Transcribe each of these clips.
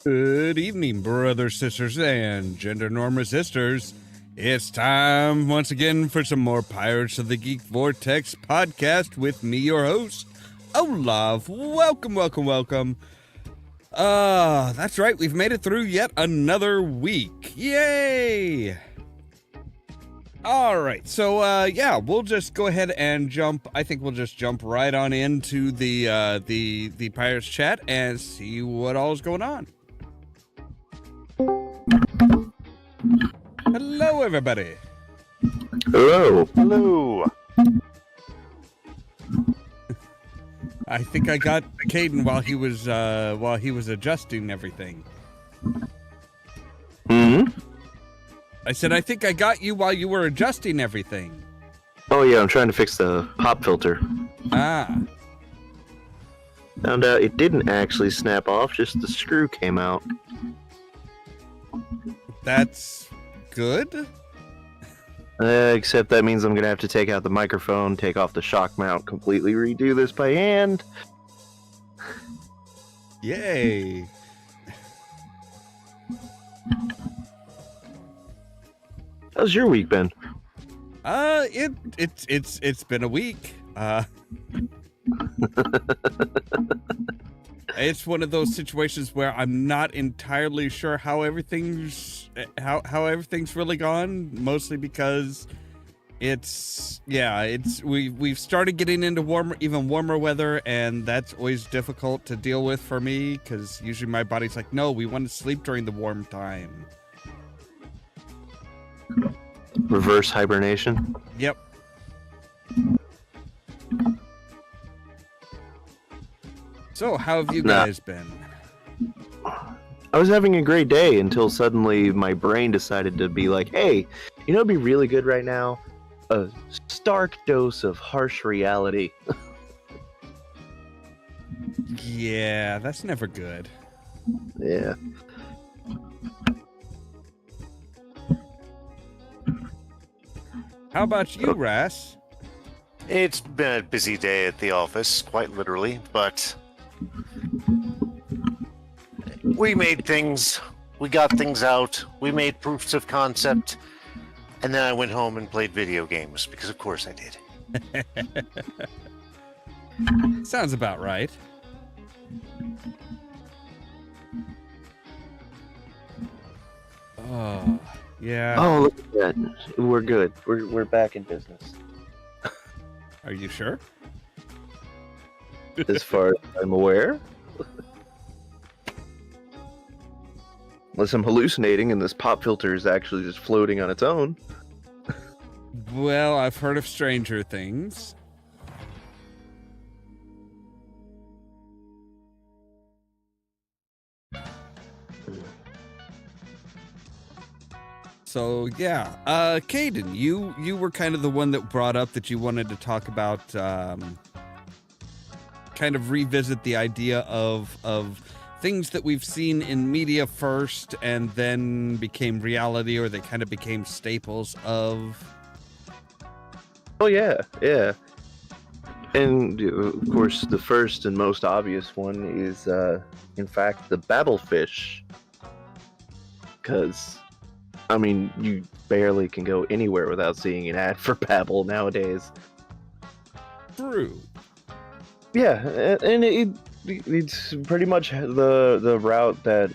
Good evening, brothers, sisters, and gender norm resistors. It's time once again for some more Pirates of the Geek Vortex podcast with me, your host, Ollamh. Welcome. That's right, we've made it through yet another week. Yay! All right, so we'll just go ahead and jump. I think we'll just jump right on into the Pirates chat and see what all's going on. Hello, everybody. Hello. I think I got Caden while he was adjusting everything. Hmm? I said I think I got you while you were adjusting everything. Oh yeah, I'm trying to fix the pop filter. Ah. Found out it didn't actually snap off, just the screw came out. That's good. Except that means I'm gonna have to take out the microphone, take off the shock mount, completely redo this by hand. Yay. How's your week been? It's been a week. It's one of those situations where I'm not entirely sure how everything's really gone, mostly because we've started getting into even warmer weather, and that's always difficult to deal with for me because usually my body's like, no, we want to sleep during the warm time. Reverse hibernation? Yep. So, how have you guys been? I was having a great day until suddenly my brain decided to be like, hey, you know what'd be really good right now? A stark dose of harsh reality. Yeah, that's never good. Yeah. How about you, Ras? It's been a busy day at the office, quite literally, but we made things, we got things out, we made proofs of concept, and then I went home and played video games, because of course I did. Sounds about right. Oh, yeah. Oh, look at that. We're good. We're back in business. Are you sure? As far as I'm aware. Unless I'm hallucinating and this pop filter is actually just floating on its own. Well, I've heard of stranger things. So yeah, Caden, you were kind of the one that brought up that you wanted to talk about, kind of revisit the idea of things that we've seen in media first and then became reality, or they kind of became staples of. Oh yeah. And of course, the first and most obvious one is, in fact, the Babelfish. Because, I mean, you barely can go anywhere without seeing an ad for Babbel nowadays. True. Yeah, and it's pretty much the route that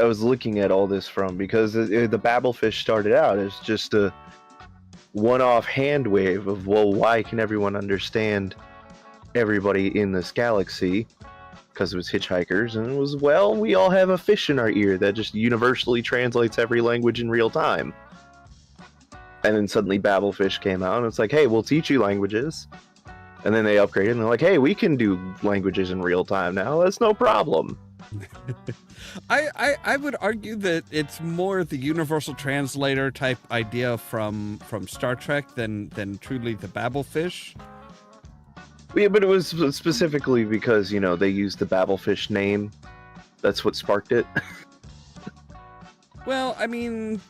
I was looking at all this from, because the Babelfish started out as just a one-off hand wave of, well, why can everyone understand everybody in this galaxy? Because it was hitchhikers, and it was, well, we all have a fish in our ear that just universally translates every language in real time. And then suddenly Babelfish came out, and it's like, hey, we'll teach you languages. And then they upgraded, and they're like, hey, we can do languages in real time now. That's no problem. I would argue that it's more the universal translator type idea from Star Trek than truly the Babelfish. Yeah, but it was specifically because, you know, they used the Babelfish name. That's what sparked it. Well, I mean,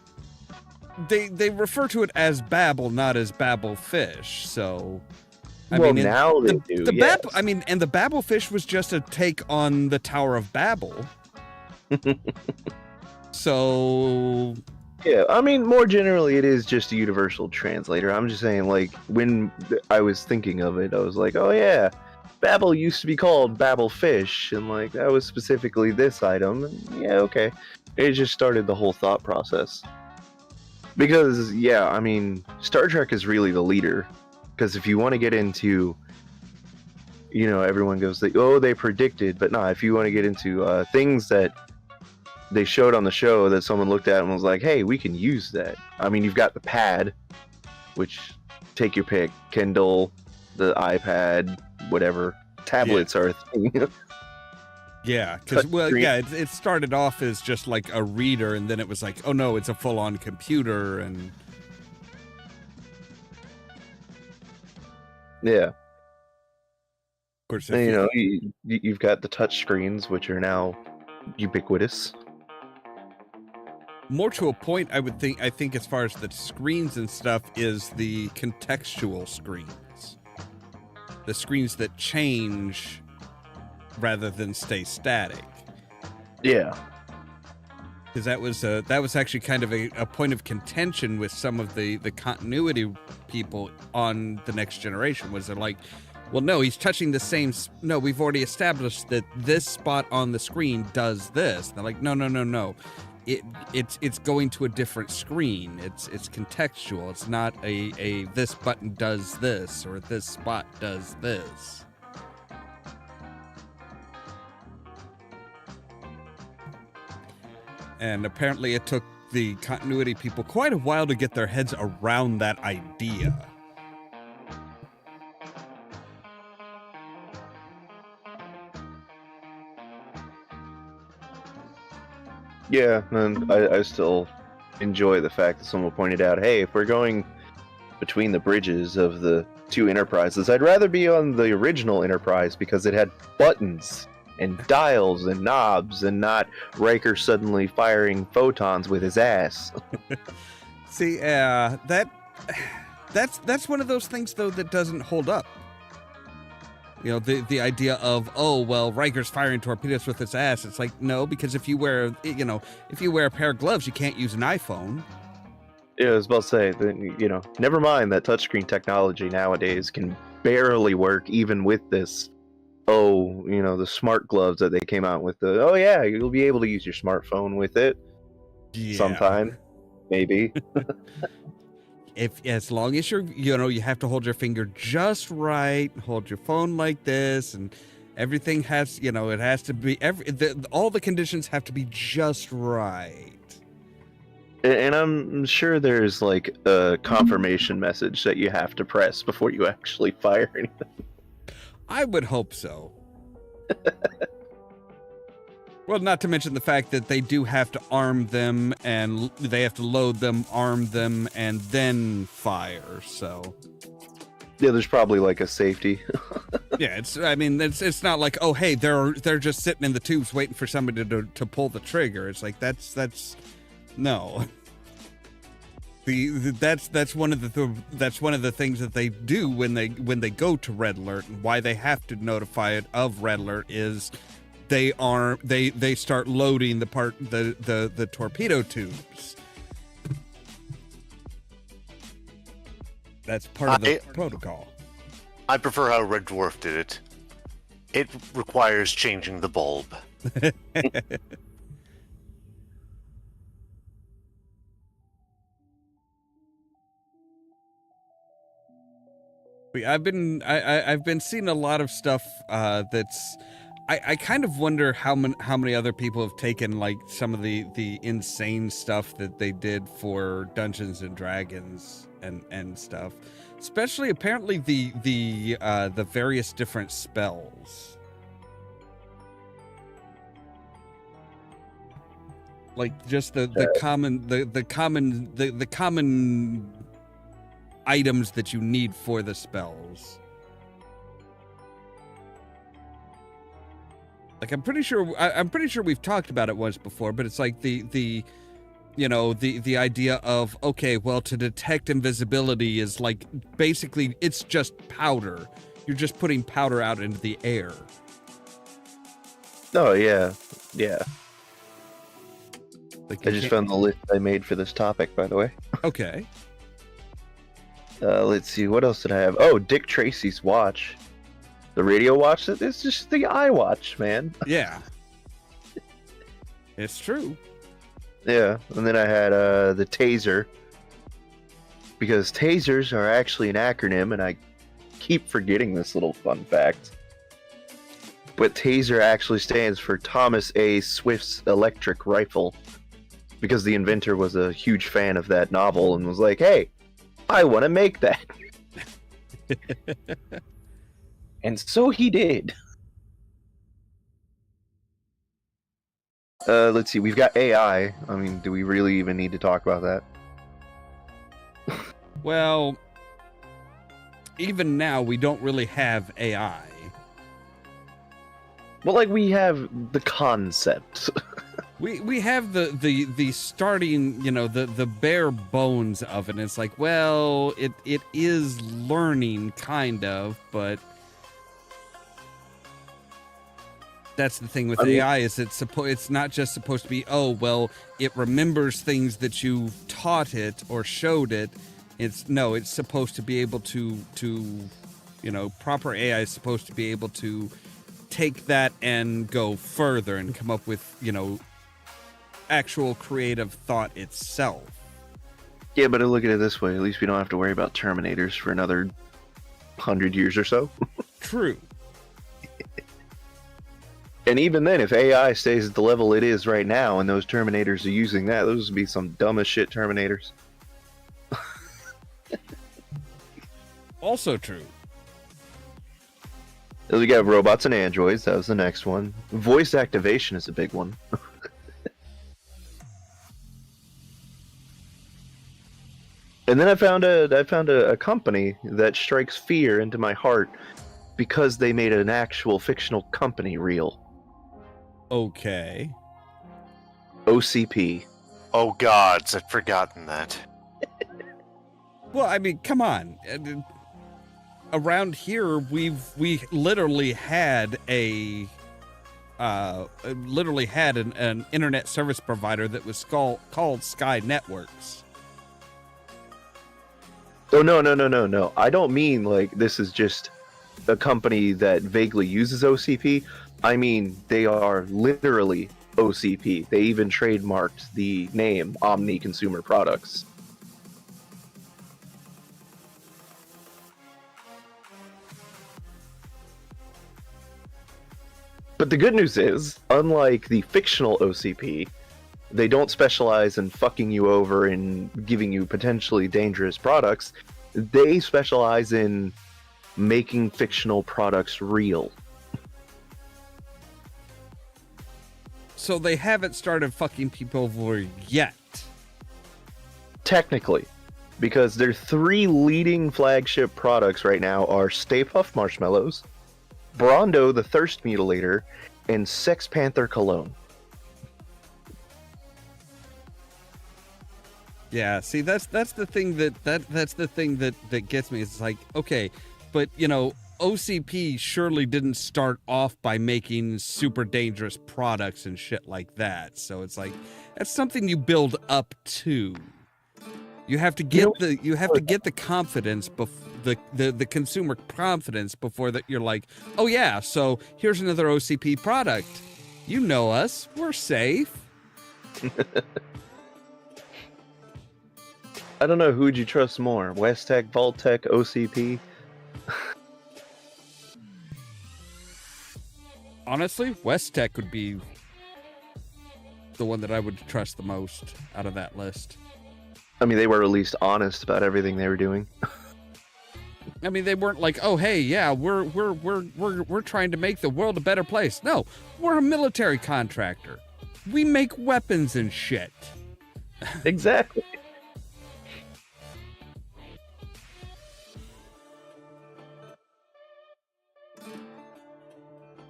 they refer to it as Babel, not as Babelfish, so... I well, mean, now they do, yes. And the Babelfish was just a take on the Tower of Babel. So Yeah, I mean, more generally, it is just a universal translator. I'm just saying, like, when I was thinking of it, I was like, oh yeah, Babel used to be called Babel Fish, and like that was specifically this item. And yeah, okay. It just started the whole thought process. Because yeah, I mean, Star Trek is really the leader. Because if you want to get into, everyone goes like, oh, they predicted, but nah, if you want to get into things that they showed on the show that someone looked at and was like, hey, we can use that. I mean, you've got the pad, which take your pick, Kindle, the iPad, whatever. Tablets are a thing. yeah, because it started off as just like a reader, and then it was like, oh no, it's a full-on computer, and Yeah. of course, And, you've got the touch screens, which are now ubiquitous. more to a point, I think as far as the screens and stuff is the contextual screens. The screens that change rather than stay static. Yeah. Because that was actually kind of a point of contention with some of the continuity people on The Next Generation, was they're like, well, no, he's touching the same. No, we've already established that this spot on the screen does this. They're like, no. It's going to a different screen. It's contextual. It's not a this button does this or this spot does this. And apparently it took the continuity people quite a while to get their heads around that idea. Yeah, and I still enjoy the fact that someone pointed out, hey, if we're going between the bridges of the two Enterprises, I'd rather be on the original Enterprise because it had buttons and dials and knobs and not Riker suddenly firing photons with his ass. See, that's one of those things, though, that doesn't hold up. The idea of, oh, well, Riker's firing torpedoes with his ass. It's like, no, because if you wear a pair of gloves, you can't use an iPhone. Yeah, I was about to say, never mind that touchscreen technology nowadays can barely work even with this, the smart gloves that they came out with. You'll be able to use your smartphone with it sometime, maybe. As long as you have to hold your finger just right, hold your phone like this, and everything has, it has to be, all the conditions have to be just right. And I'm sure there's like a confirmation message that you have to press before you actually fire anything. I would hope so. Well, not to mention the fact that they do have to arm them, and they have to load them, arm them, and then fire, so... Yeah, there's probably like a safety. Yeah, it's not like, oh, hey, they're just sitting in the tubes waiting for somebody to pull the trigger. It's like, that's... No. That's one of the things that they do when they go to Red Alert, and why they have to notify it of Red Alert is... They start loading the torpedo tubes. That's part of the protocol. I prefer how Red Dwarf did it. It requires changing the bulb. I've been seeing a lot of stuff that's. I kind of wonder how many other people have taken like some of the insane stuff that they did for Dungeons and Dragons and stuff, especially apparently the various different spells, like just the common items that you need for the spells. Like I'm pretty sure we've talked about it once before, but it's like the idea of, okay, well, to detect invisibility is like basically it's just powder. You're just putting powder out into the air. Oh yeah, yeah. Like I just found the list I made for this topic, by the way. Okay. Let's see, what else did I have? Oh, Dick Tracy's watch. The radio watch? It's just the iWatch, man. Yeah. It's true. Yeah, and then I had the taser. Because tasers are actually an acronym, and I keep forgetting this little fun fact. But taser actually stands for Thomas A. Swift's electric rifle. Because the inventor was a huge fan of that novel and was like, hey, I want to make that. And so he did. Let's see, we've got AI. I mean, do we really even need to talk about that? Well, even now, we don't really have AI. Well, like, we have the concept. We have the starting, you know, the bare bones of it. And it's like, well, it is learning, kind of, but that's the thing with AI is it's not just supposed to be, oh, well, it remembers things that you taught it or showed it. It's supposed to be able to you know, proper AI is supposed to be able to take that and go further and come up with, you know, actual creative thought itself. Yeah, but look at it this way. At least we don't have to worry about Terminators for another 100 years or so. True. And even then, if AI stays at the level it is right now and those Terminators are using that, those would be some dumb as shit Terminators. Also true. We got robots and androids. That was the next one. Voice activation is a big one. And then I found a company that strikes fear into my heart because they made an actual fictional company real. Okay. OCP. Oh gods, I'd forgotten that. Well, I mean, come on. Around here, we literally had an internet service provider that was called Sky Networks. Oh, no. I don't mean like this is just a company that vaguely uses OCP. I mean, they are literally OCP. They even trademarked the name Omni Consumer Products. But the good news is, unlike the fictional OCP, they don't specialize in fucking you over and giving you potentially dangerous products. They specialize in making fictional products real. So they haven't started fucking people over yet. Technically. Because their three leading flagship products right now are Stay Puft Marshmallows, Brondo the Thirst Mutilator, and Sex Panther Cologne. Yeah, see, that's the thing that's the thing that gets me. It's like, okay, but you know, OCP surely didn't start off by making super dangerous products and shit like that. So it's like that's something you build up to. You have to get the confidence the consumer confidence before that you're like, oh yeah, so here's another OCP product. You know us, we're safe. I don't know, who would you trust more? Westech, Vaultech, OCP? Honestly, Westech would be the one that I would trust the most out of that list. I mean, they were at least honest about everything they were doing. I mean, they weren't like, "Oh, hey, yeah, we're trying to make the world a better place." No, we're a military contractor. We make weapons and shit. Exactly.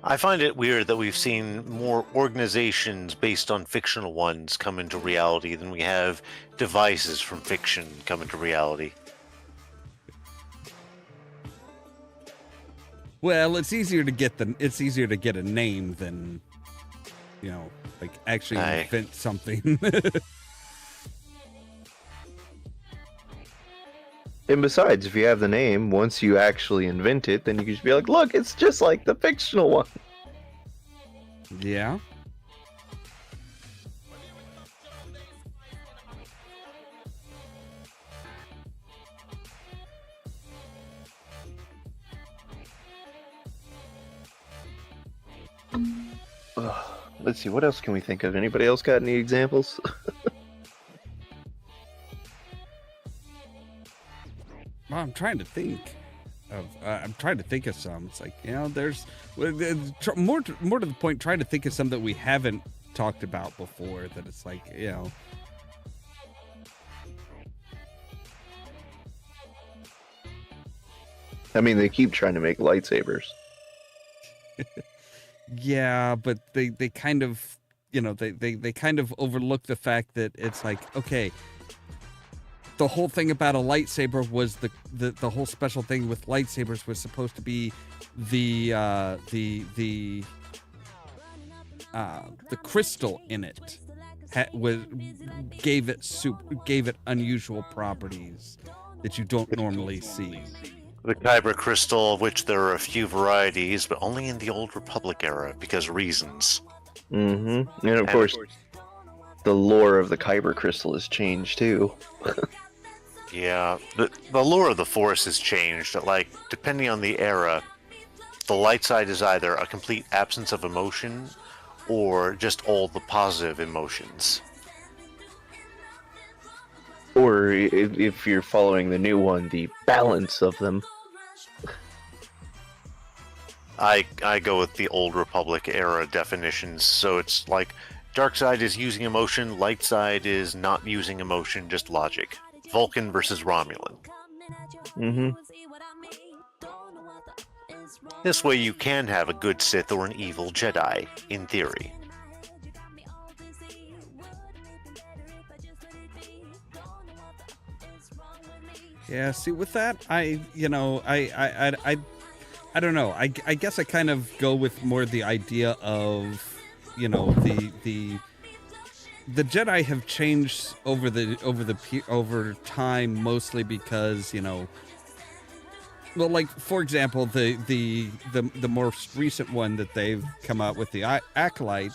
I find it weird that we've seen more organizations based on fictional ones come into reality than we have devices from fiction come into reality. Well, it's easier to get a name than like actually Aye. invent something. And besides, if you have the name, once you actually invent it, then you can just be like, look, it's just like the fictional one. Yeah. Let's see, what else can we think of? Anybody else got any examples? Well, I'm trying to think of some. It's like, there's more to the point, trying to think of some that we haven't talked about before, that it's like, I mean, they keep trying to make lightsabers. yeah, but they kind of, they kind of overlook the fact that it's like, okay, the whole thing about a lightsaber was the whole special thing with lightsabers was supposed to be the crystal in it gave it unusual properties that you don't normally see. The Kyber crystal, of which there are a few varieties, but only in the Old Republic era because reasons. Mm-hmm. And of course, the lore of the Kyber crystal has changed too. Yeah, the lore of the Force has changed. Like, depending on the era, the light side is either a complete absence of emotion or just all the positive emotions. Or if you're following the new one, the balance of them. I go with the Old Republic era definitions, so it's like dark side is using emotion, light side is not using emotion, just logic. Vulcan versus Romulan. Mm-hmm. This way you can have a good Sith or an evil Jedi, in theory. Yeah, see, with that, I don't know. I guess I kind of go with more the idea of, the Jedi have changed over time, mostly because, well, like, for example, the most recent one that they've come out with, the Acolyte,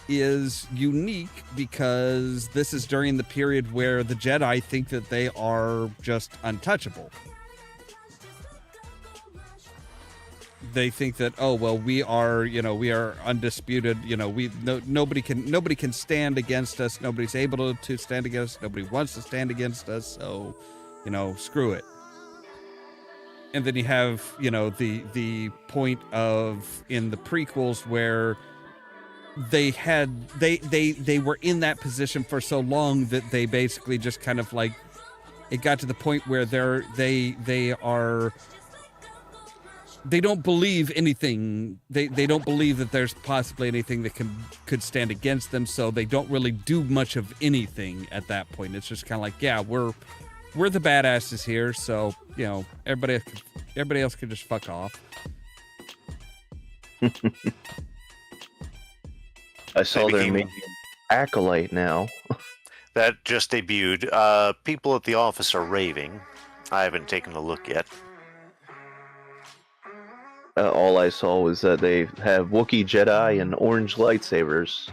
is unique because this is during the period where the Jedi think that they are just untouchable. They think that, oh well, we are undisputed. Nobody can stand against us. Nobody's able to stand against us. Nobody wants to stand against us. So, screw it. And then you have the point of in the prequels where they were in that position for so long that they basically just kind of like, it got to the point where they don't believe anything. They don't believe that there's possibly anything that could stand against them, so they don't really do much of anything at that point. It's just kind of like, yeah, we're the badasses here, so everybody else can just fuck off. I saw they're making Acolyte now. That just debuted. People at the office are raving. I haven't taken a look yet. All I saw was that they have Wookiee Jedi and orange lightsabers.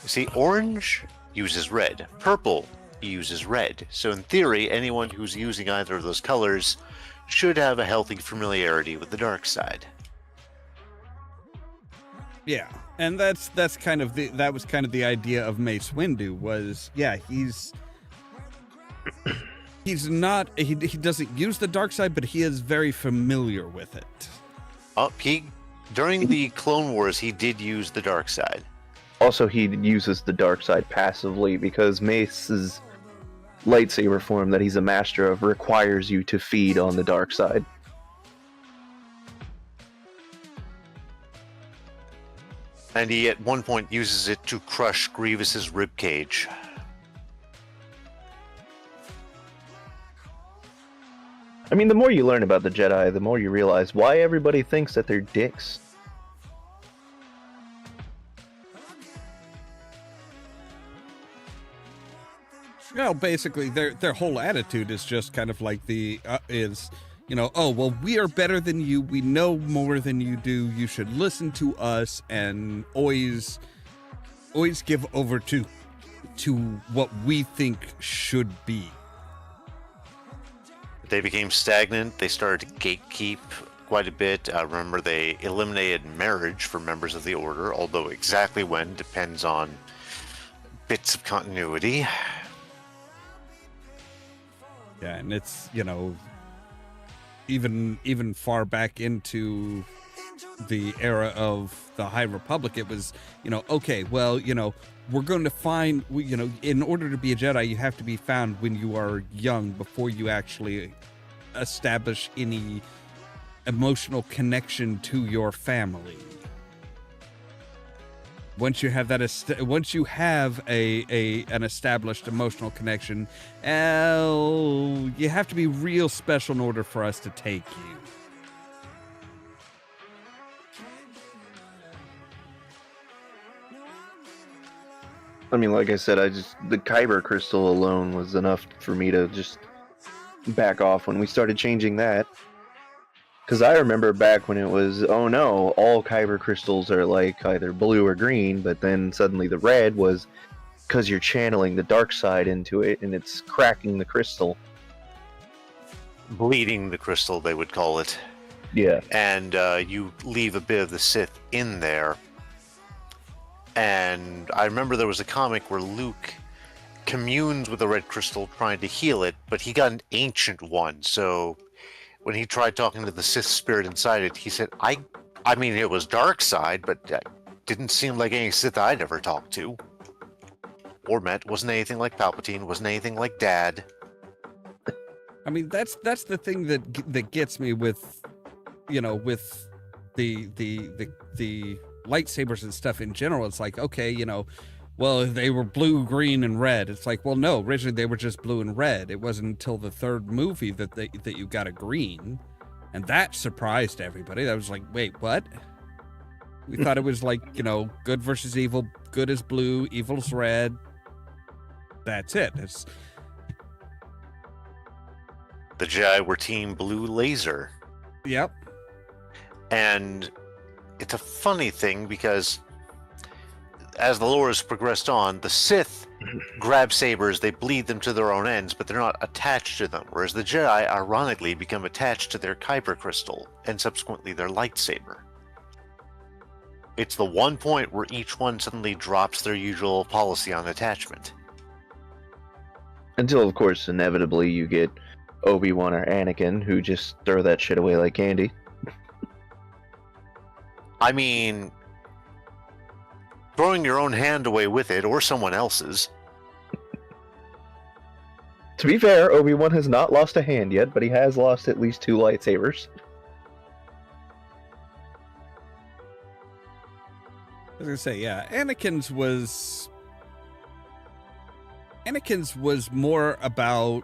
See, orange uses red. Purple uses red. So in theory, anyone who's using either of those colors should have a healthy familiarity with the dark side. Yeah, and that was kind of the idea of Mace Windu was, yeah, he's not, he doesn't use the dark side, but he is very familiar with it. During the Clone Wars, he did use the dark side. Also, he uses the dark side passively because Mace's lightsaber form that he's a master of requires you to feed on the dark side. And he at one point uses it to crush Grievous's ribcage. I mean, the more you learn about the Jedi, the more you realize why everybody thinks that they're dicks. Well, basically, their whole attitude is just kind of like oh, well, we are better than you. We know more than you do. You should listen to us and always give over to what we think should be. They became stagnant. They started to gatekeep quite a bit. Remember, they eliminated marriage for members of the order, although exactly when depends on bits of continuity. Yeah, and it's, even far back into the era of the High Republic, it was, okay, well, we're going to find, in order to be a Jedi, you have to be found when you are young before you actually establish any emotional connection to your family. Once you have that, once you have an established emotional connection, you have to be real special in order for us to take you. I mean, like I said, the Kyber crystal alone was enough for me to just back off when we started changing that. Because I remember back when it was, oh no, all Kyber crystals are like either blue or green, but then suddenly the red was because you're channeling the dark side into it and it's cracking the crystal. Bleeding the crystal, they would call it. Yeah. And you leave a bit of the Sith in there. And I remember there was a comic where Luke communes with the red crystal trying to heal it, but he got an ancient one, so when he tried talking to the Sith spirit inside it, he said, I mean, it was dark side, but didn't seem like any Sith I'd ever talked to or met. Wasn't anything like Palpatine. Wasn't anything like Dad. I mean, that's the thing that gets me with, with the lightsabers and stuff in general. It's like, okay, well, they were blue, green, and red. It's like, well, no, originally they were just blue and red. It wasn't until the third movie that you got a green, and that surprised everybody. That was like, wait, what? We thought it was like, good versus evil. Good is blue, evil's red. That's it. The Jedi were Team Blue Laser. Yep. And it's a funny thing because as the lore has progressed on, the Sith grab sabers, they bleed them to their own ends, but they're not attached to them, whereas the Jedi ironically become attached to their Kyber crystal and subsequently their lightsaber. It's the one point where each one suddenly drops their usual policy on attachment. Until, of course, inevitably you get Obi-Wan or Anakin, who just throw that shit away like candy. I mean, throwing your own hand away with it, or someone else's. To be fair, Obi-Wan has not lost a hand yet, but he has lost at least 2 lightsabers. I was gonna say, yeah, Anakin's was more about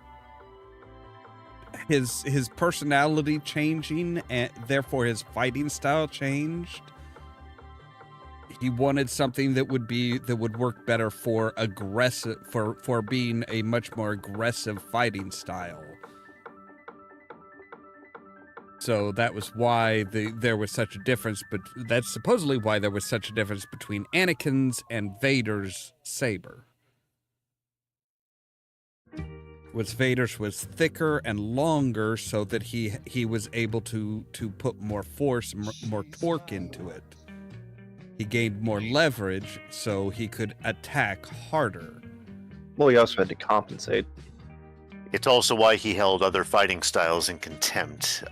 his personality changing, and therefore his fighting style changed. He wanted something that would work better for being a much more aggressive fighting style. So that was why there was such a difference, but that's supposedly why there was such a difference between Anakin's and Vader's saber. Vader's was thicker and longer, so that he was able to put more force, more torque into it. He gained more leverage, so he could attack harder. Well, he also had to compensate. It's also why he held other fighting styles in contempt.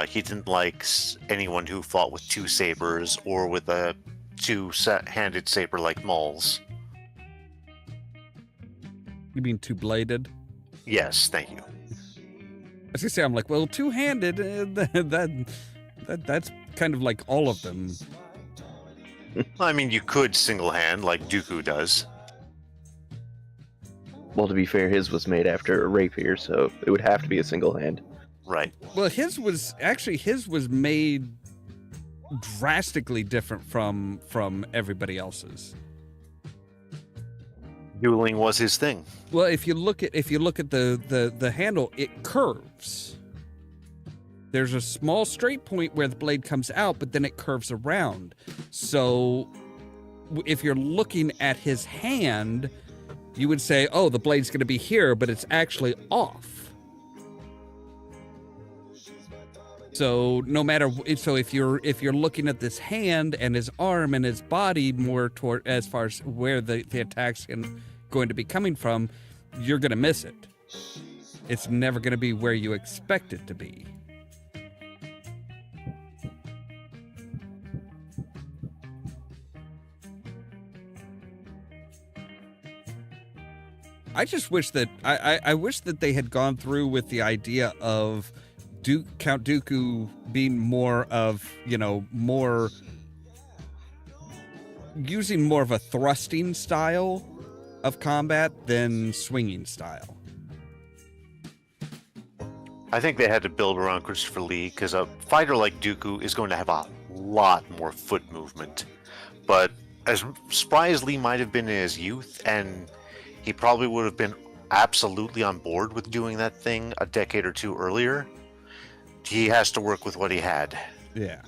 He didn't like anyone who fought with 2 sabers or with a 2-handed saber like Maul's. You mean 2-bladed? Yes, thank you. I was gonna say, I'm like, well, 2-handed, that's kind of like all of them. I mean, you could single hand like Dooku does. Well, to be fair, his was made after a rapier, so it would have to be a single hand. Right. Well, his was made drastically different from everybody else's. Dueling was his thing. Well, if you look at the handle, it curves. There's a small straight point where the blade comes out, but then it curves around. So if you're looking at his hand, you would say, oh, the blade's going to be here, but it's actually off. So no matter, so if you're looking at this hand and his arm and his body more toward as far as where the attack's going to be coming from, you're going to miss it. It's never going to be where you expect it to be. I just wish that I wish that they had gone through with the idea of Count Dooku being more of, more using more of a thrusting style of combat than swinging style. I think they had to build around Christopher Lee because a fighter like Dooku is going to have a lot more foot movement. But as spry as Lee might have been in his youth, and he probably would have been absolutely on board with doing that thing a decade or two earlier, he has to work with what he had. Yeah.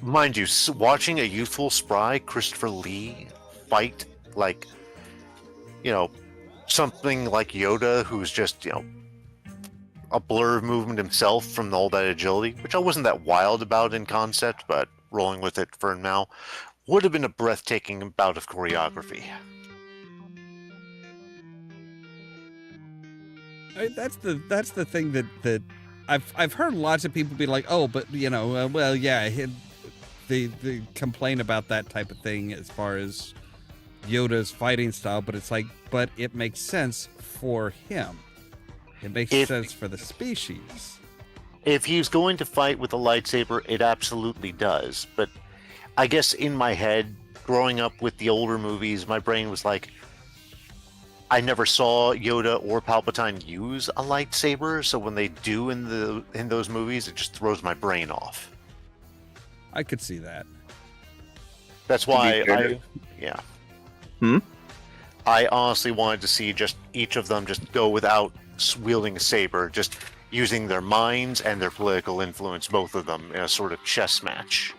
Mind you, watching a youthful, spry Christopher Lee fight, like, something like Yoda, who's just, a blur of movement himself from all that agility, which I wasn't that wild about in concept, but rolling with it for now, would have been a breathtaking bout of choreography. That's the thing that I've heard lots of people be like, oh, but well, yeah, they complain about that type of thing as far as Yoda's fighting style, but it's like, but it makes sense for him. It makes sense for the species. If he's going to fight with a lightsaber, it absolutely does. But I guess in my head, growing up with the older movies, my brain was like, I never saw Yoda or Palpatine use a lightsaber, so when they do in those movies, it just throws my brain off. I could see that. That's why I honestly wanted to see just each of them just go without wielding a saber, just using their minds and their political influence, both of them, in a sort of chess match.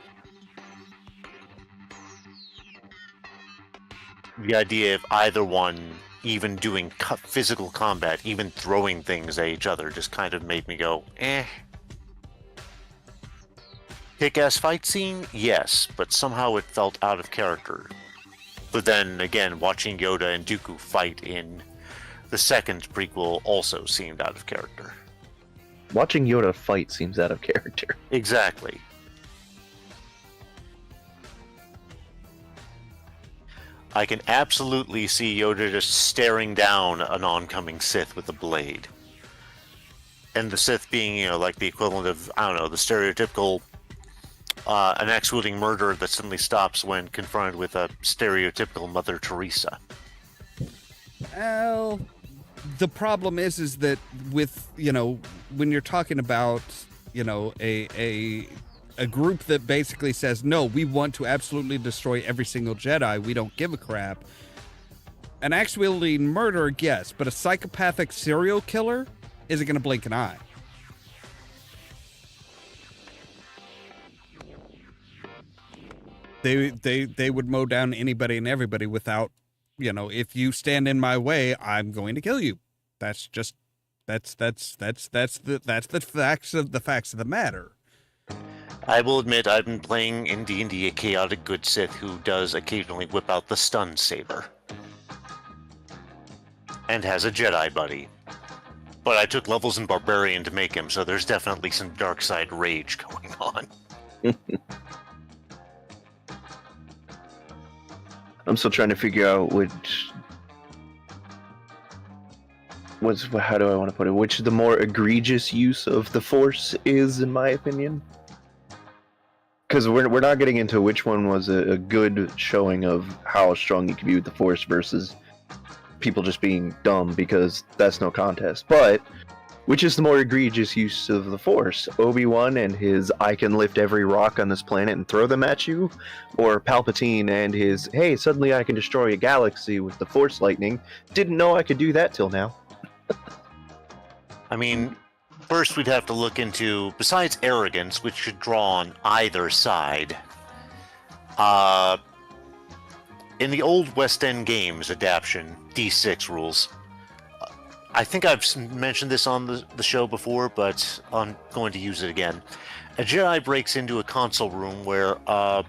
The idea of either one even doing physical combat, even throwing things at each other, just kind of made me go, eh. Kick-ass fight scene? Yes, but somehow it felt out of character. But then, again, watching Yoda and Dooku fight in the second prequel also seemed out of character. Watching Yoda fight seems out of character. Exactly. I can absolutely see Yoda just staring down an oncoming Sith with a blade. And the Sith being, like the equivalent of, I don't know, the stereotypical an axe-wielding murderer that suddenly stops when confronted with a stereotypical Mother Teresa. Well, the problem is that with, when you're talking about, a group that basically says, no, we want to absolutely destroy every single Jedi, we don't give a crap. An axe-wielding murderer, yes, but a psychopathic serial killer isn't going to blink an eye. They would mow down anybody and everybody without, if you stand in my way, I'm going to kill you. That's the facts of the matter. I will admit I've been playing in D&D a chaotic good Sith who does occasionally whip out the stun saber. And has a Jedi buddy. But I took levels in Barbarian to make him, so there's definitely some dark side rage going on. I'm still trying to figure out how do I want to put it? Which the more egregious use of the Force is, in my opinion. Because we're not getting into which one was a good showing of how strong you can be with the Force versus people just being dumb, because that's no contest. But Which is the more egregious use of the Force? Obi-Wan and his "I can lift every rock on this planet and throw them at you," or Palpatine and his "Hey, suddenly I can destroy a galaxy with the Force lightning. Didn't know I could do that till now." I mean, first we'd have to look into, besides arrogance, which should draw on either side, in the old West End Games adaptation, D6 rules, I think I've mentioned this on the show before, but I'm going to use it again. A Jedi breaks into a console room where a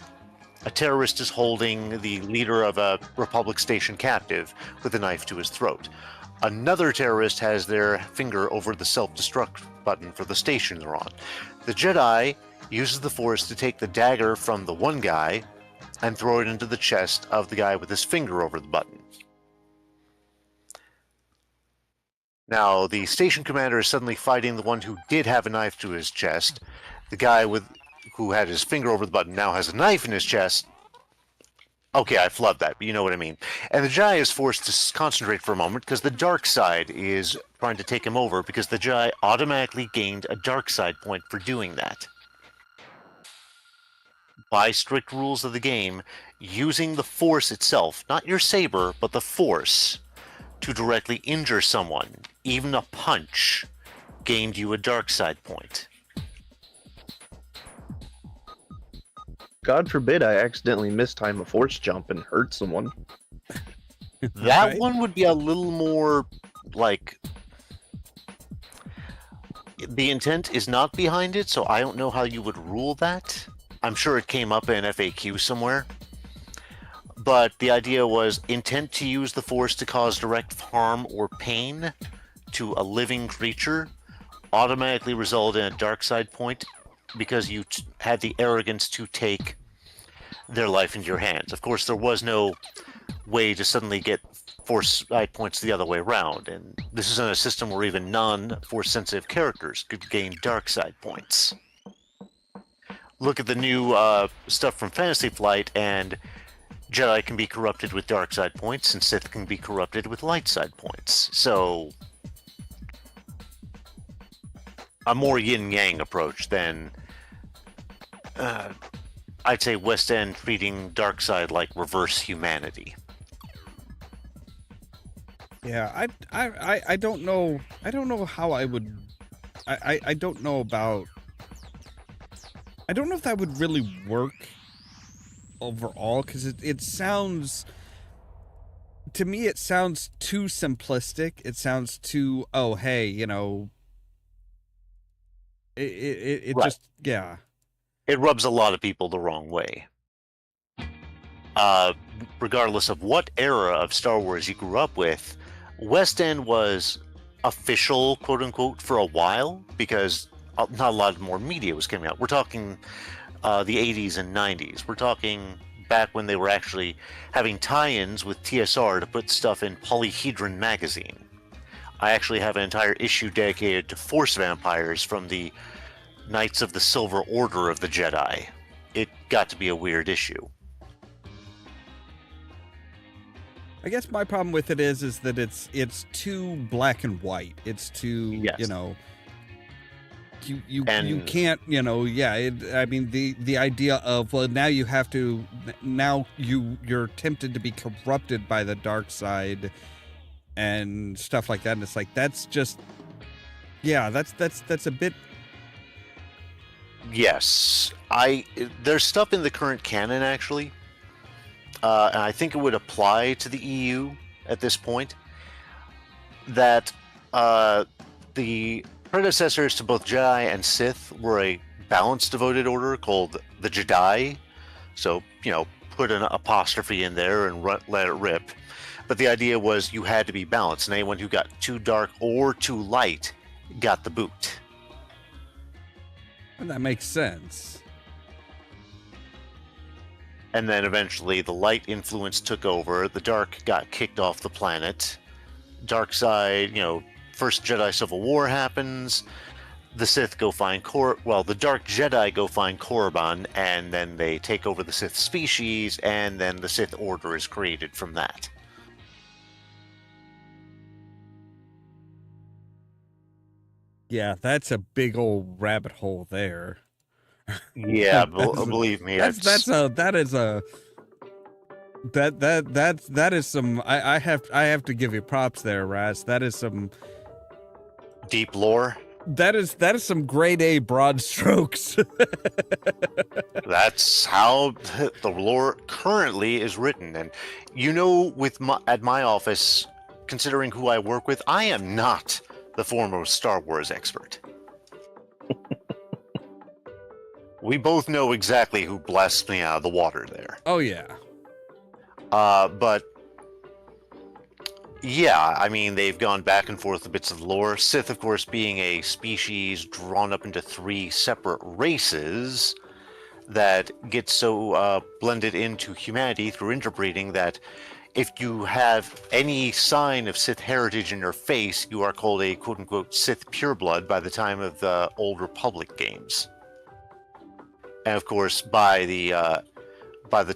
terrorist is holding the leader of a Republic station captive with a knife to his throat. Another terrorist has their finger over the self-destruct button for the station they're on. The Jedi uses the Force to take the dagger from the one guy and throw it into the chest of the guy with his finger over the button. Now, the station commander is suddenly fighting the one who did have a knife to his chest. The guy who had his finger over the button now has a knife in his chest. Okay, I flubbed that, but you know what I mean. And the Jedi is forced to concentrate for a moment because the dark side is trying to take him over, because the Jedi automatically gained a dark side point for doing that. By strict rules of the game, using the Force itself, not your saber, but the Force, to directly injure someone, even a punch, gained you a dark side point. God forbid I accidentally mistime a Force jump and hurt someone. That Right? one would be a little more like, the intent is not behind it, so I don't know how you would rule that. I'm sure it came up in FAQ somewhere. But the idea was intent to use the Force to cause direct harm or pain to a living creature automatically result in a dark side point because you had the arrogance to take their life into your hands. Of course, there was no way to suddenly get Force side points the other way around, and this is in a system where even non-Force sensitive characters could gain dark side points. Look at the new stuff from Fantasy Flight, and Jedi can be corrupted with dark side points, and Sith can be corrupted with light side points. So, a more yin-yang approach than, I'd say, West End treating dark side like reverse humanity. Yeah, I don't know. I don't know how I would. I don't know about. I don't know if that would really work overall, because it sounds, to me, it sounds too simplistic. It sounds too, oh hey, you know, it Right. just, yeah. It rubs a lot of people the wrong way. Regardless of what era of Star Wars you grew up with, West End was official, quote unquote, for a while, because not a lot more media was coming out. We're talking the 80s and 90s. We're talking back when they were actually having tie-ins with TSR to put stuff in Polyhedron magazine. I actually have an entire issue dedicated to Force vampires from the Knights of the Silver Order of the Jedi. It got to be a weird issue. I guess my problem with it is that it's too black and white. It's too, Yes. you know, you And- can't, you know, yeah. I mean, the idea of, well, now you have to, now you're tempted to be corrupted by the dark side and stuff like that, and it's like, that's just, yeah, that's a bit. Yes, there's stuff in the current canon actually, and I think it would apply to the EU at this point, that the predecessors to both Jedi and Sith were a balanced devoted order called the Jedi. So, you know, put an apostrophe in there and let it rip. But the idea was you had to be balanced, and anyone who got too dark or too light got the boot. And that makes sense. And then eventually the light influence took over, the dark got kicked off the planet. Dark side, you know, first Jedi Civil War happens, the Sith go find the Dark Jedi go find Korriban, and then they take over the Sith species, and then the Sith Order is created from that. Yeah, that's a big old rabbit hole there. Yeah, That's believe me, that is some. I have to give you props there, Raz. That is some. deep lore. That is some grade A broad strokes. That's how the lore currently is written. And at my office, considering who I work with, I am not the foremost Star Wars expert. We both know exactly who blasted me out of the water there. Oh yeah. But yeah, I mean, they've gone back and forth with bits of lore. Sith, of course, being a species drawn up into 3 separate races that get so blended into humanity through interbreeding that if you have any sign of Sith heritage in your face, you are called a quote-unquote Sith pureblood by the time of the Old Republic games. And of course, by the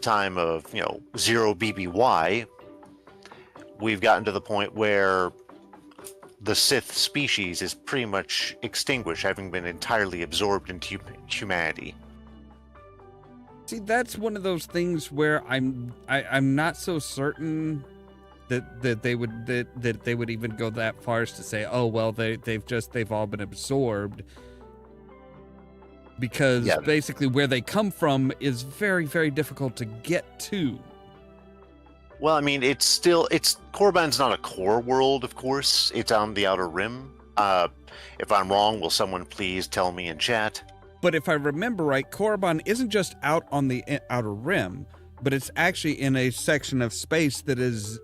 time of 0 BBY, we've gotten to the point where the Sith species is pretty much extinguished, having been entirely absorbed into humanity. See, that's one of those things where I'm not so certain that they would even go that far as to say, oh well, they've all been absorbed, because basically where they come from is very, very difficult to get to. Well, I mean, Korriban's not a core world, of course. It's on the Outer Rim. If I'm wrong, will someone please tell me in chat? But if I remember right, Korriban isn't just out on the Outer Rim, but it's actually in a section of space that is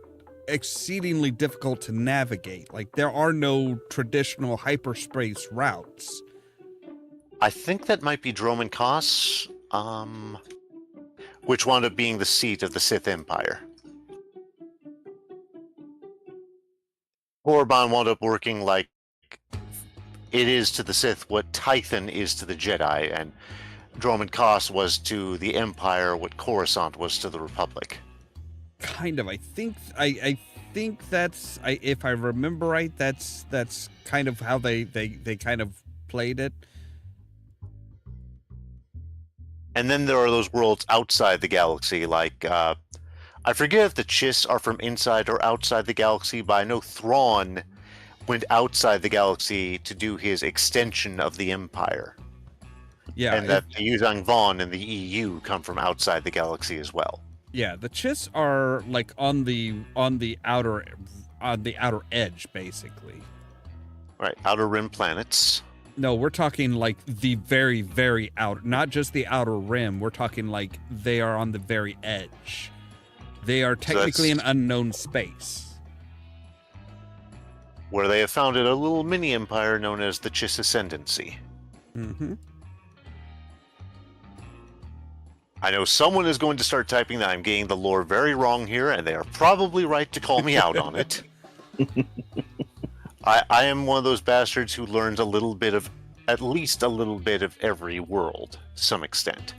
exceedingly difficult to navigate. Like, there are no traditional hyperspace routes. I think that might be Droman Kos, which wound up being the seat of the Sith Empire. Korriban wound up working like it is to the Sith what Tython is to the Jedi, and Droman Kos was to the Empire what Coruscant was to the Republic. Kind of. I think that's, if I remember right, that's kind of how they kind of played it. And then there are those worlds outside the galaxy, like I forget if the Chiss are from inside or outside the galaxy, but I know Thrawn went outside the galaxy to do his extension of the Empire. Yeah, and that the Yuzhang Vaughn and the EU come from outside the galaxy as well. Yeah, the Chiss are like on the outer edge, basically. Right, outer rim planets. No, we're talking like the very, very outer, not just the outer rim. We're talking like they are on the very edge. They are technically an unknown space, where they have founded a little mini empire known as the Chiss Ascendancy. Mm-hmm. I know someone is going to start typing that I'm getting the lore very wrong here, and they are probably right to call me out on it. I am one of those bastards who learns at least a little bit of every world, to some extent.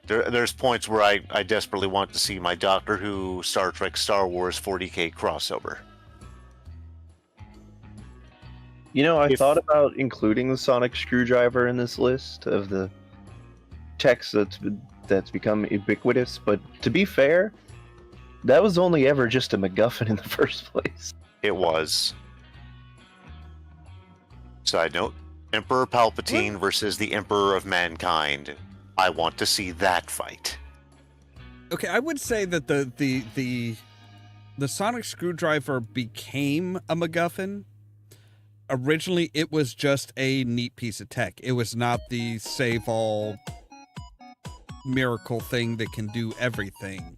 There's points where I desperately want to see my Doctor Who, Star Trek, Star Wars 40K crossover. I thought about including the sonic screwdriver in this list of the text that's become ubiquitous, but to be fair, that was only ever just a MacGuffin in the first place. It was. Side note, Emperor Palpatine versus the Emperor of Mankind. I want to see that fight. Okay, I would say that the sonic screwdriver became a MacGuffin. Originally, it was just a neat piece of tech. It was not the save-all miracle thing that can do everything.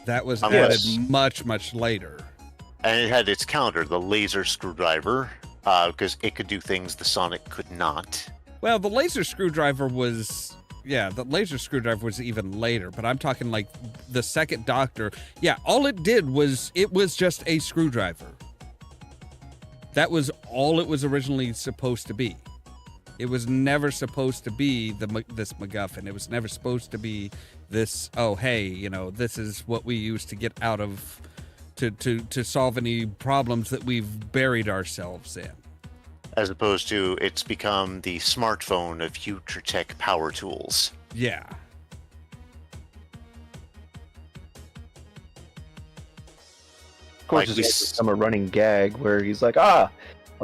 That was added much, much later. And it had its counter, the laser screwdriver, because it could do things the Sonic could not. Well, the laser screwdriver was... Yeah, the laser screwdriver was even later, but I'm talking like the second Doctor. Yeah, all it did was, it was just a screwdriver. That was all it was originally supposed to be. It was never supposed to be this MacGuffin. It was never supposed to be this, oh, hey, this is what we use to get out of... To solve any problems that we've buried ourselves in. as opposed to it's become the smartphone of future tech power tools. Yeah. Of course, Like it's become a running gag where he's like, I'll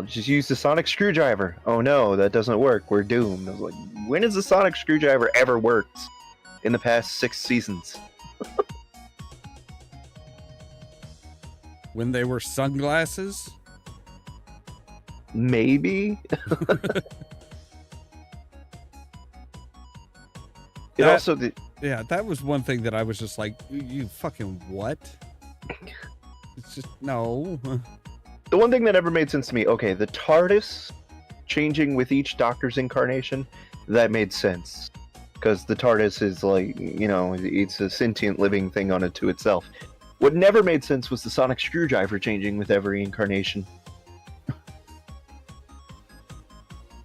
just use the sonic screwdriver. Oh no, that doesn't work. We're doomed. I was like, when has the sonic screwdriver ever worked in the past 6 seasons? When they were sunglasses? Maybe. Yeah, that was one thing that I was just like, you fucking what? It's just, no. The one thing that never made sense to me, okay, the TARDIS changing with each Doctor's incarnation, that made sense. Because the TARDIS is like, it's a sentient living thing unto itself. What never made sense was the sonic screwdriver changing with every incarnation.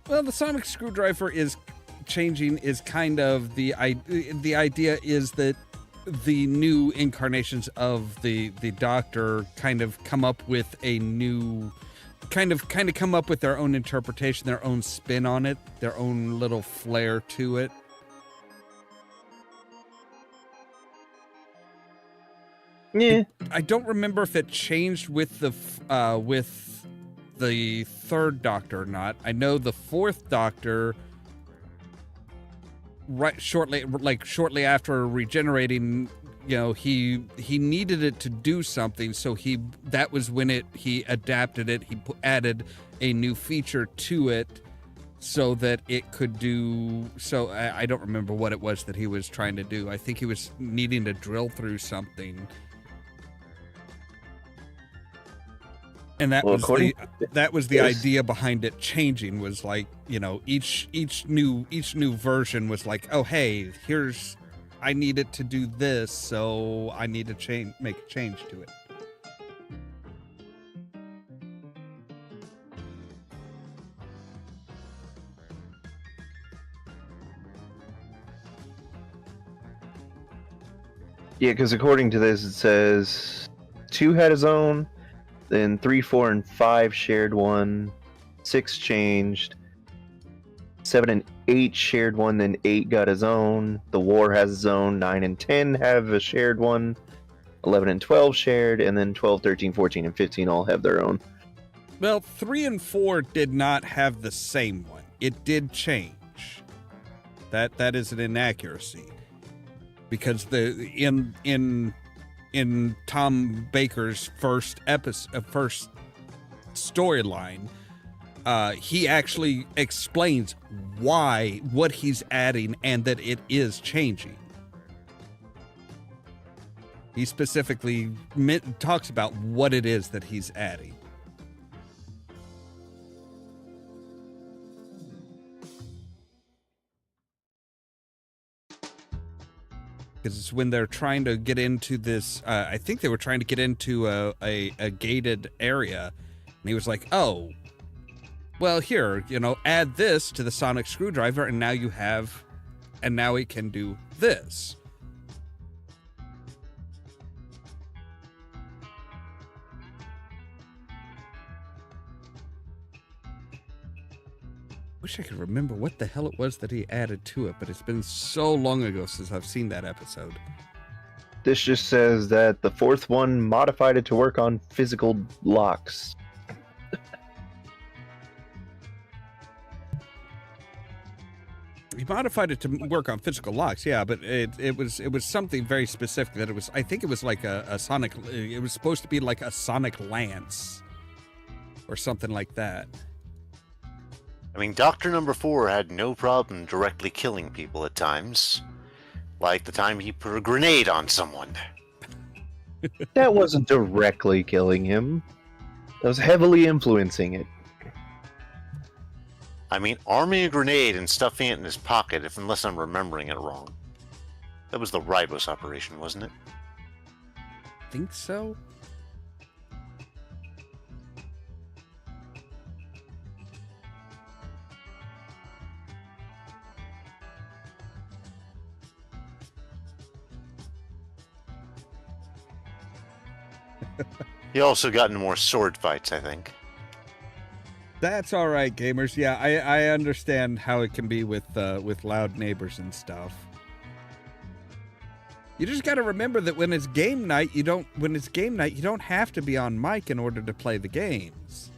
Well, the sonic screwdriver is changing is kind of the idea is that the new incarnations of the Doctor kind of come up with a new kind of come up with their own interpretation, their own spin on it, their own little flair to it. Yeah. I don't remember if it changed with the third Doctor or not. I know the fourth Doctor, shortly after regenerating, he needed it to do something, so that was when he adapted it. He added a new feature to it so that it could do. So I don't remember what it was that he was trying to do. I think he was needing to drill through something. And that was the idea behind it changing, was like, each new version was like, oh hey, I need it to do this, so I need to make a change to it. Yeah, because according to this, it says 2 had his own, then 3, 4, and 5 shared one, 6 changed, 7 and 8 shared one, then 8 got his own, the War has his own, 9 and 10 have a shared one, 11 and 12 shared, and then 12, 13, 14, and 15 all have their own. Well, 3 and 4 did not have the same one. It did change. That is an inaccuracy. Because in Tom Baker's first storyline, he actually explains what he's adding and that it is changing. He specifically talks about what it is that he's adding. Because it's when they're trying to get into this, I think they were trying to get into a gated area, and he was like, oh, well, here, add this to the sonic screwdriver, and now it can do this. Wish I could remember what the hell it was that he added to it, but it's been so long ago since I've seen that episode. This just says that the 4th one modified it to work on physical locks. He modified it to work on physical locks, yeah, but it was something very specific that I think it was like a sonic, it was supposed to be like a sonic lance or something like that. I mean, Doctor Number 4 had no problem directly killing people at times. Like the time he put a grenade on someone. That wasn't directly killing him. That was heavily influencing it. I mean, arming a grenade and stuffing it in his pocket, unless I'm remembering it wrong. That was the Ribos operation, wasn't it? Think so? He also got into more sword fights, I think. That's all right, gamers. Yeah, I understand how it can be with loud neighbors and stuff. You just got to remember that when it's game night, you don't have to be on mic in order to play the games.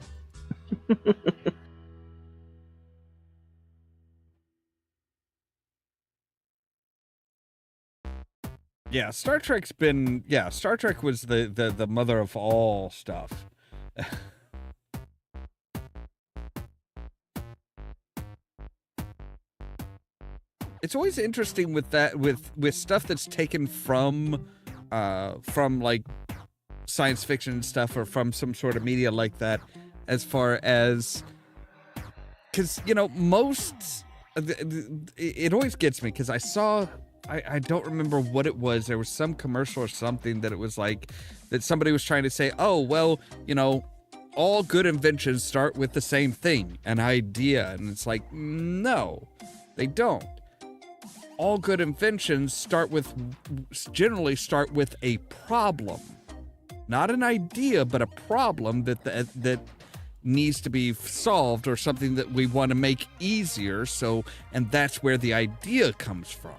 Yeah, Star Trek was the mother of all stuff. It's always interesting with that, with stuff that's taken from like science fiction stuff or from some sort of media like that, as far as, because, you know, it always gets me, because I don't remember what it was. There was some commercial or something that it was like, that somebody was trying to say, oh, well, you know, all good inventions start with the same thing, an idea. And it's like, no, they don't. All good inventions generally start with a problem. Not an idea, but a problem that needs to be solved, or something that we want to make easier. And that's where the idea comes from.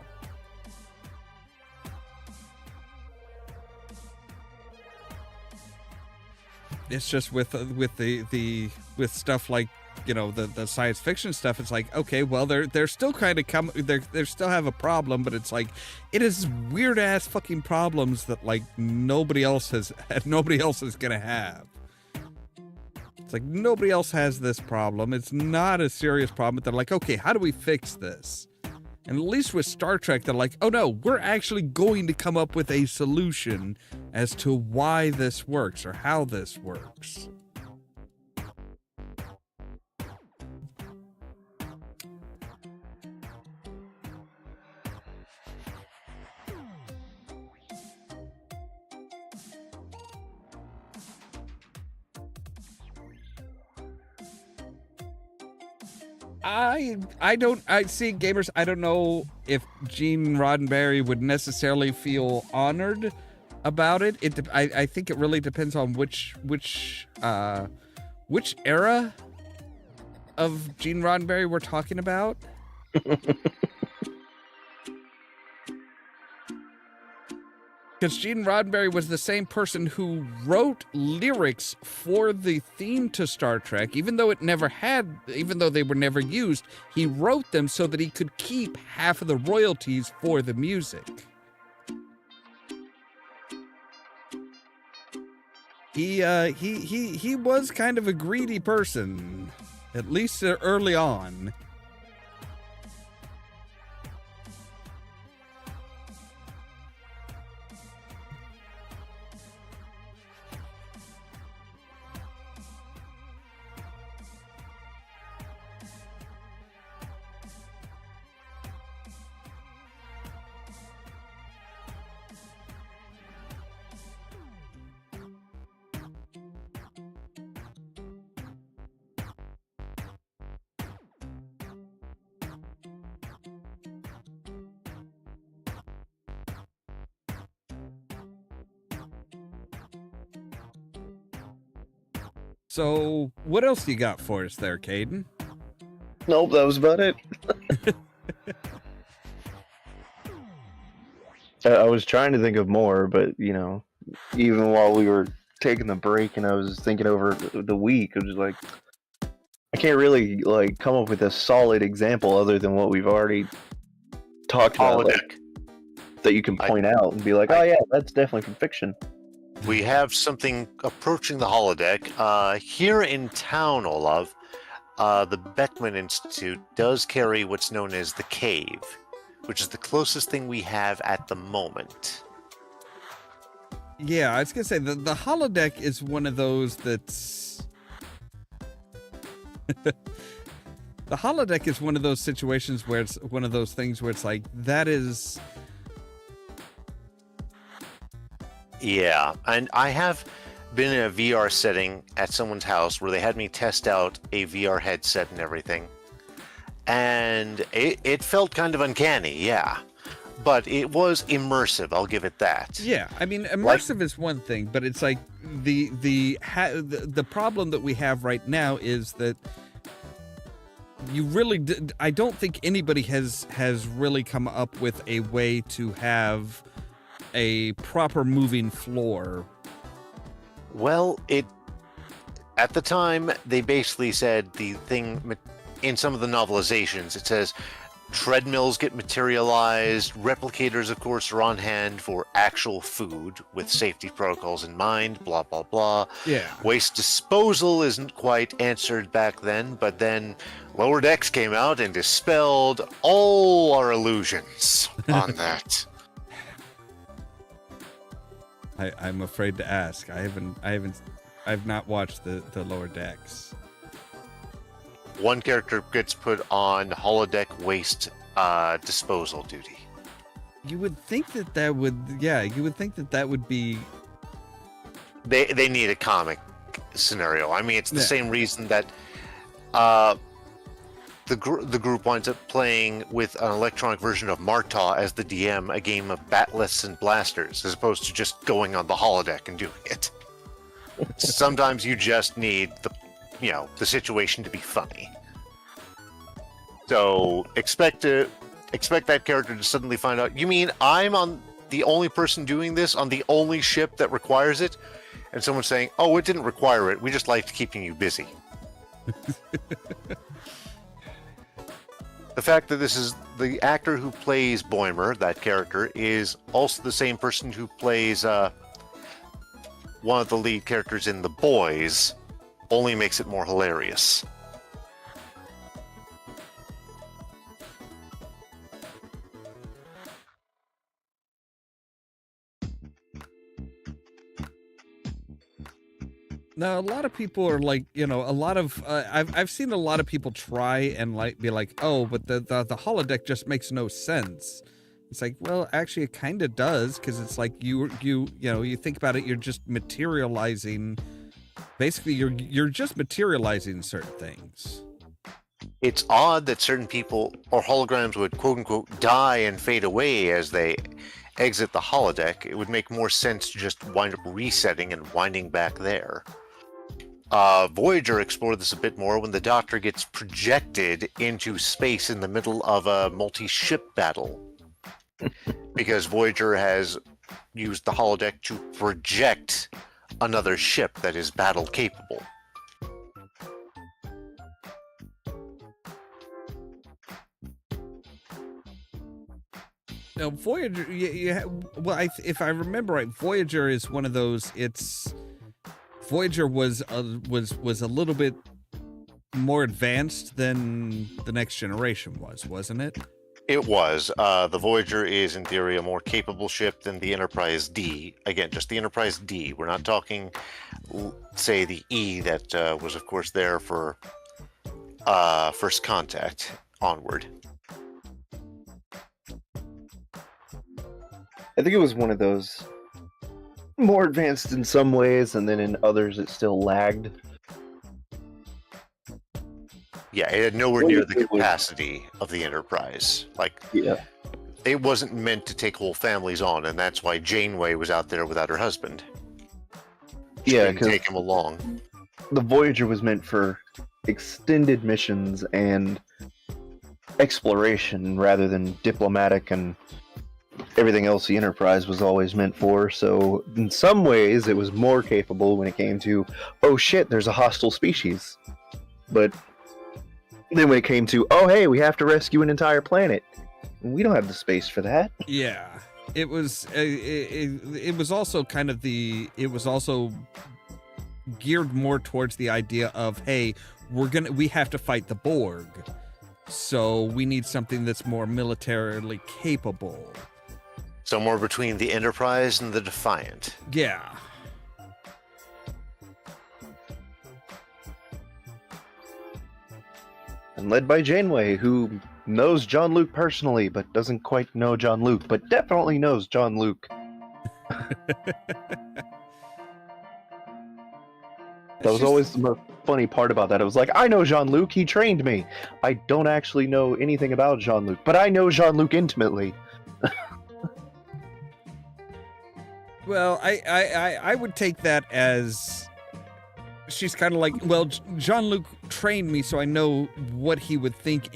It's just with stuff like, you know, the science fiction stuff. It's like, okay, well, they're still kind of they still have a problem, but it's like, it is weird ass fucking problems that like nobody else is gonna have. It's like, nobody else has this problem. It's not a serious problem. But they're like, okay, how do we fix this? And at least with Star Trek, they're like, oh no, we're actually going to come up with a solution as to why this works or how this works. I see, gamers, I don't know if Gene Roddenberry would necessarily feel honored about it. I think it really depends on which era of Gene Roddenberry we're talking about. Because Gene Roddenberry was the same person who wrote lyrics for the theme to Star Trek, even though they were never used. He wrote them so that he could keep half of the royalties for the music. He was kind of a greedy person, at least early on. So, what else you got for us there, Caden? Nope, that was about it. I was trying to think of more, but, you know, even while we were taking the break and I was thinking over the week, I was like, I can't really, like, come up with a solid example other than what we've already talked about, like, that you can point out and be like, oh yeah, that's definitely from fiction. We have something approaching the holodeck. Here in town, Ollamh, the Beckman Institute does carry what's known as the Cave, which is the closest thing we have at the moment. Yeah, I was going to say, the holodeck is one of those that's... The holodeck is one of those situations where it's one of those things where it's like, that is... Yeah, and I have been in a VR setting at someone's house where they had me test out a VR headset and everything. And it felt kind of uncanny, yeah. but it was immersive. I'll give it that. Yeah, I mean, immersive is one thing, but it's like the problem that we have right now is that you really I don't think anybody has really come up with a way to have a proper moving floor. Well, at the time they basically said the thing in some of the novelizations. It says treadmills get materialized. Replicators, of course, are on hand for actual food with safety protocols in mind. Blah blah blah. Yeah. Waste disposal isn't quite answered back then, but then Lower Decks came out and dispelled all our illusions on that. I'm afraid to ask. I've not watched the Lower Decks. One character gets put on holodeck waste disposal duty. You would think that would be. They need a comic scenario. I mean, it's the same reason that the group winds up playing with an electronic version of Martaw as the DM, a game of batleths and blasters, as opposed to just going on the holodeck and doing it. Sometimes you just need the situation to be funny. So expect that character to suddenly find out, you mean I'm the only person doing this on the only ship that requires it? And someone's saying, oh, it didn't require it. We just liked keeping you busy. The fact that this is the actor who plays Boimer, that character, is also the same person who plays one of the lead characters in The Boys, only makes it more hilarious. Now, a lot of people are like, I've seen a lot of people try and be like, oh, but the holodeck just makes no sense. It's like, well, actually, it kind of does, because it's like you think about it, you're just materializing. Basically, you're just materializing certain things. It's odd that certain people or holograms would quote unquote die and fade away as they exit the holodeck. It would make more sense to just wind up resetting and winding back there. Voyager explored this a bit more when the Doctor gets projected into space in the middle of a multi-ship battle. Because Voyager has used the holodeck to project another ship that is battle capable. Now, Voyager, if I remember right, Voyager is one of those. Voyager was a little bit more advanced than the Next Generation wasn't it? It was. The Voyager is, in theory, a more capable ship than the Enterprise D. Again, just the Enterprise D. We're not talking, say, the E that was, of course, there for First Contact onward. I think it was one of those more advanced in some ways, and then in others it still lagged. Yeah, it had nowhere near the capacity of the Enterprise. It wasn't meant to take whole families on, and that's why Janeway was out there without her husband. She didn't take him along. The Voyager was meant for extended missions and exploration rather than diplomatic and everything else the Enterprise was always meant for. So in some ways it was more capable when it came to, oh shit, there's a hostile species. But then when it came to, oh hey, we have to rescue an entire planet, we don't have the space for that. Yeah, it was it was also kind of it was also geared more towards the idea of, hey, we have to fight the Borg, so we need something that's more militarily capable. Somewhere between the Enterprise and the Defiant. Yeah. And led by Janeway, who knows Jean-Luc personally, but doesn't quite know Jean-Luc, but definitely knows Jean-Luc. That was always the most funny part about that. It was like, I know Jean-Luc, he trained me. I don't actually know anything about Jean-Luc, but I know Jean-Luc intimately. Well, I would take that as she's kind of like, well, Jean-Luc trained me, so I know what he would think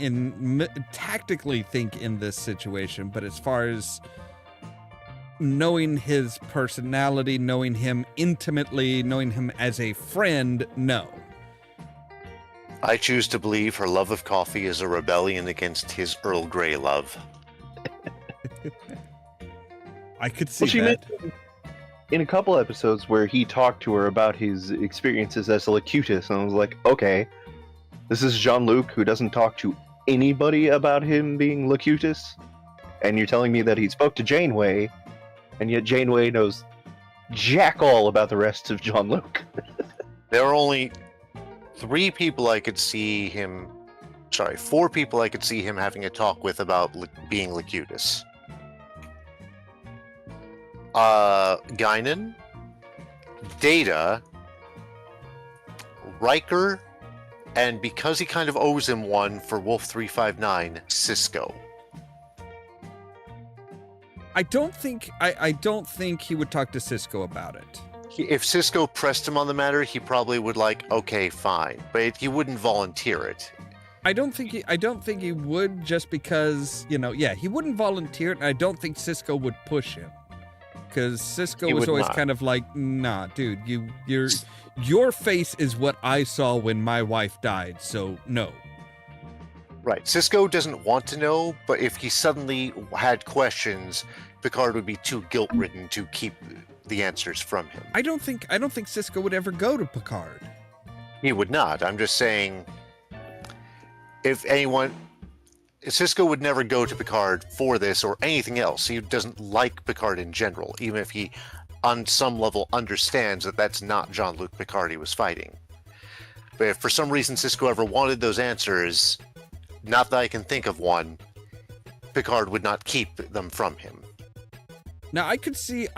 tactically think in this situation. But as far as knowing his personality, knowing him intimately, knowing him as a friend, no. I choose to believe her love of coffee is a rebellion against his Earl Grey love. I could see she that. mentioned in a couple episodes where he talked to her about his experiences as a Locutus, and I was like, okay, this is Jean-Luc who doesn't talk to anybody about him being Locutus, and you're telling me that he spoke to Janeway, and yet Janeway knows jack all about the rest of Jean-Luc. There are only 4 people I could see him having a talk with about being Locutus. Guinan, Data, Riker, and because he kind of owes him one for Wolf 359, Cisco. I don't think he would talk to Cisco about it. If Cisco pressed him on the matter, he probably would okay, fine, but he wouldn't volunteer it. I don't think he would, just because, he wouldn't volunteer it, and I don't think Cisco would push him. Because Cisco was always kind of like, nah, dude, your face is what I saw when my wife died, so no. Right. Cisco doesn't want to know, but if he suddenly had questions, Picard would be too guilt-ridden to keep the answers from him. I don't think Cisco would ever go to Picard. He would not. I'm just saying, Cisco would never go to Picard for this or anything else. He doesn't like Picard in general, even if he, on some level, understands that that's not Jean-Luc Picard he was fighting. But if for some reason Cisco ever wanted those answers, not that I can think of one, Picard would not keep them from him. Now, I could see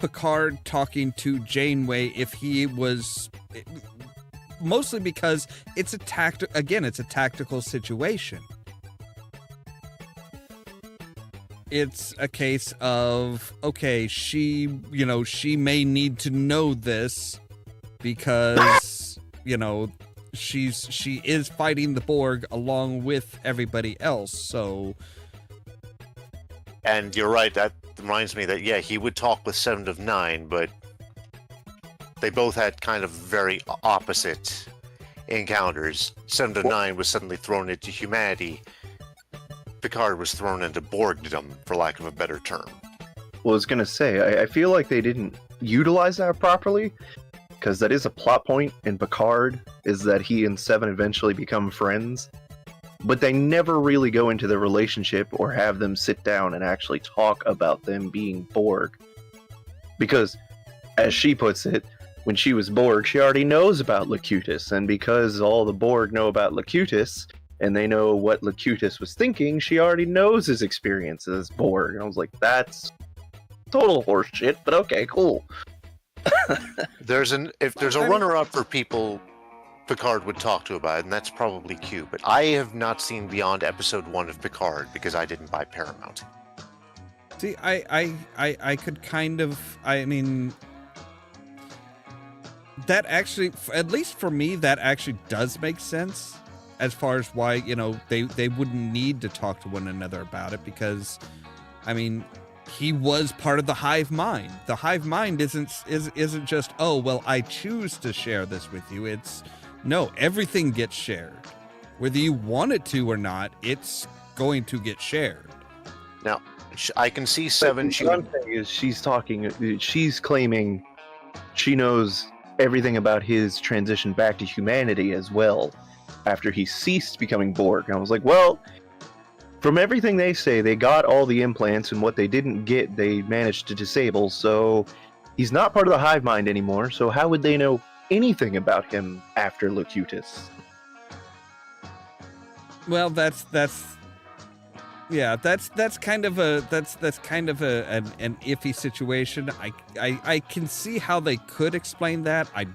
Picard talking to Janeway if he was, mostly because it's a tactical situation. It's a case of, okay, she may need to know this because, she is fighting the Borg along with everybody else, so. And you're right, that reminds me that, he would talk with 7 of 9, but they both had kind of very opposite encounters. 7 of 9 was suddenly thrown into humanity. Picard was thrown into Borgdom, for lack of a better term. Well, I was going to say, I feel like they didn't utilize that properly, because that is a plot point in Picard, is that he and 7 eventually become friends. But they never really go into their relationship or have them sit down and actually talk about them being Borg. Because, as she puts it, when she was Borg, she already knows about Locutus, and because all the Borg know about Locutus, and they know what Locutus was thinking, she already knows his experience as Borg. And I was like, that's total horseshit, but okay, cool. If there's a runner-up for people Picard would talk to about it, and that's probably Q, but I have not seen beyond episode 1 of Picard because I didn't buy Paramount. See, I could kind of, that actually, at least for me, that actually does make sense as far as why, they wouldn't need to talk to one another about it, because, he was part of the hive mind. The hive mind isn't just, oh, well, I choose to share this with you. It's, no, everything gets shared. Whether you want it to or not, it's going to get shared. Now, I can see 7. What I'm saying is she's claiming she knows everything about his transition back to humanity as well after he ceased becoming Borg. And I was like, well, from everything they say, they got all the implants, and what they didn't get, they managed to disable, so he's not part of the hive mind anymore, so how would they know anything about him after Locutus? Well, that's kind of an iffy situation. I can see how they could explain that. I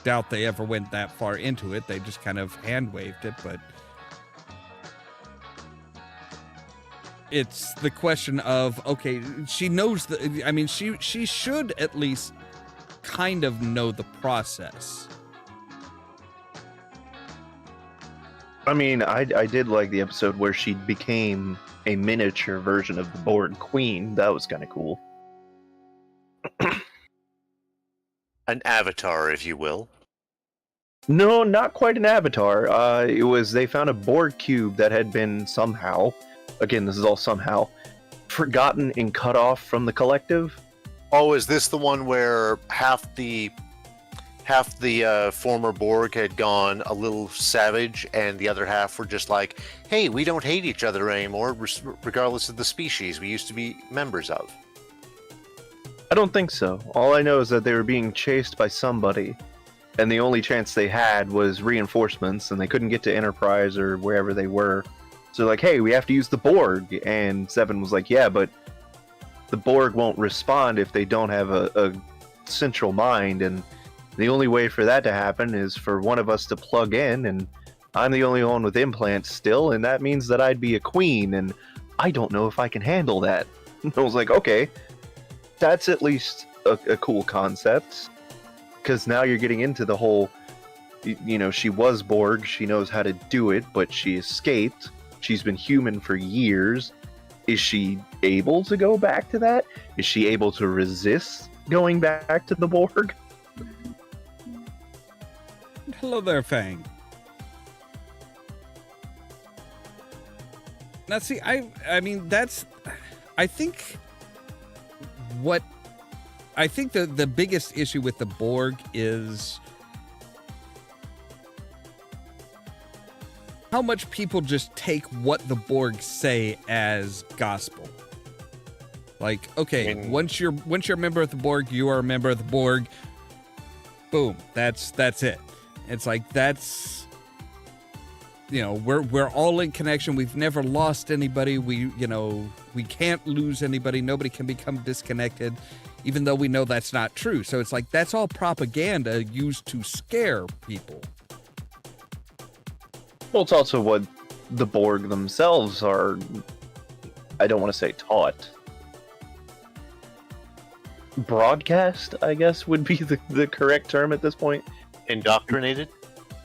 doubt they ever went that far into it. They just kind of hand waved it, but it's the question of, okay, she knows I mean, she should at least kind of know the process. I mean, I did like the episode where she became a miniature version of the Borg Queen. That was kind of cool. An avatar, if you will. No, not quite an avatar. They found a Borg cube that had been somehow, again, this is all somehow, forgotten and cut off from the collective. Oh, is this the one where half the former Borg had gone a little savage, and the other half were just like, "Hey, we don't hate each other anymore, regardless of the species we used to be members of"? I don't think so. All I know is that they were being chased by somebody, and the only chance they had was reinforcements, and they couldn't get to Enterprise or wherever they were. So like, hey, we have to use the Borg, and Seven was like, yeah, but the Borg won't respond if they don't have a central mind, and the only way for that to happen is for one of us to plug in, and I'm the only one with implants still, and that means that I'd be a queen, and I don't know if I can handle that. And I was like, okay, that's at least a cool concept, because now you're getting into the whole, she was Borg, she knows how to do it, but she escaped, she's been human for years. Is she able to go back to that? Is she able to resist going back to the Borg? Hello there, Fang. Now, see, I mean, I think the biggest issue with the Borg is how much people just take what the Borg say as gospel. Like, okay, once you're a member of the Borg, you are a member of the Borg. Boom, that's it. It's like, that's, we're all in connection. We've never lost anybody. We can't lose anybody. Nobody can become disconnected, even though we know that's not true. So it's like, that's all propaganda used to scare people. Well, it's also what the Borg themselves are, I don't want to say taught. Broadcast, I guess, would be the correct term at this point. Indoctrinated?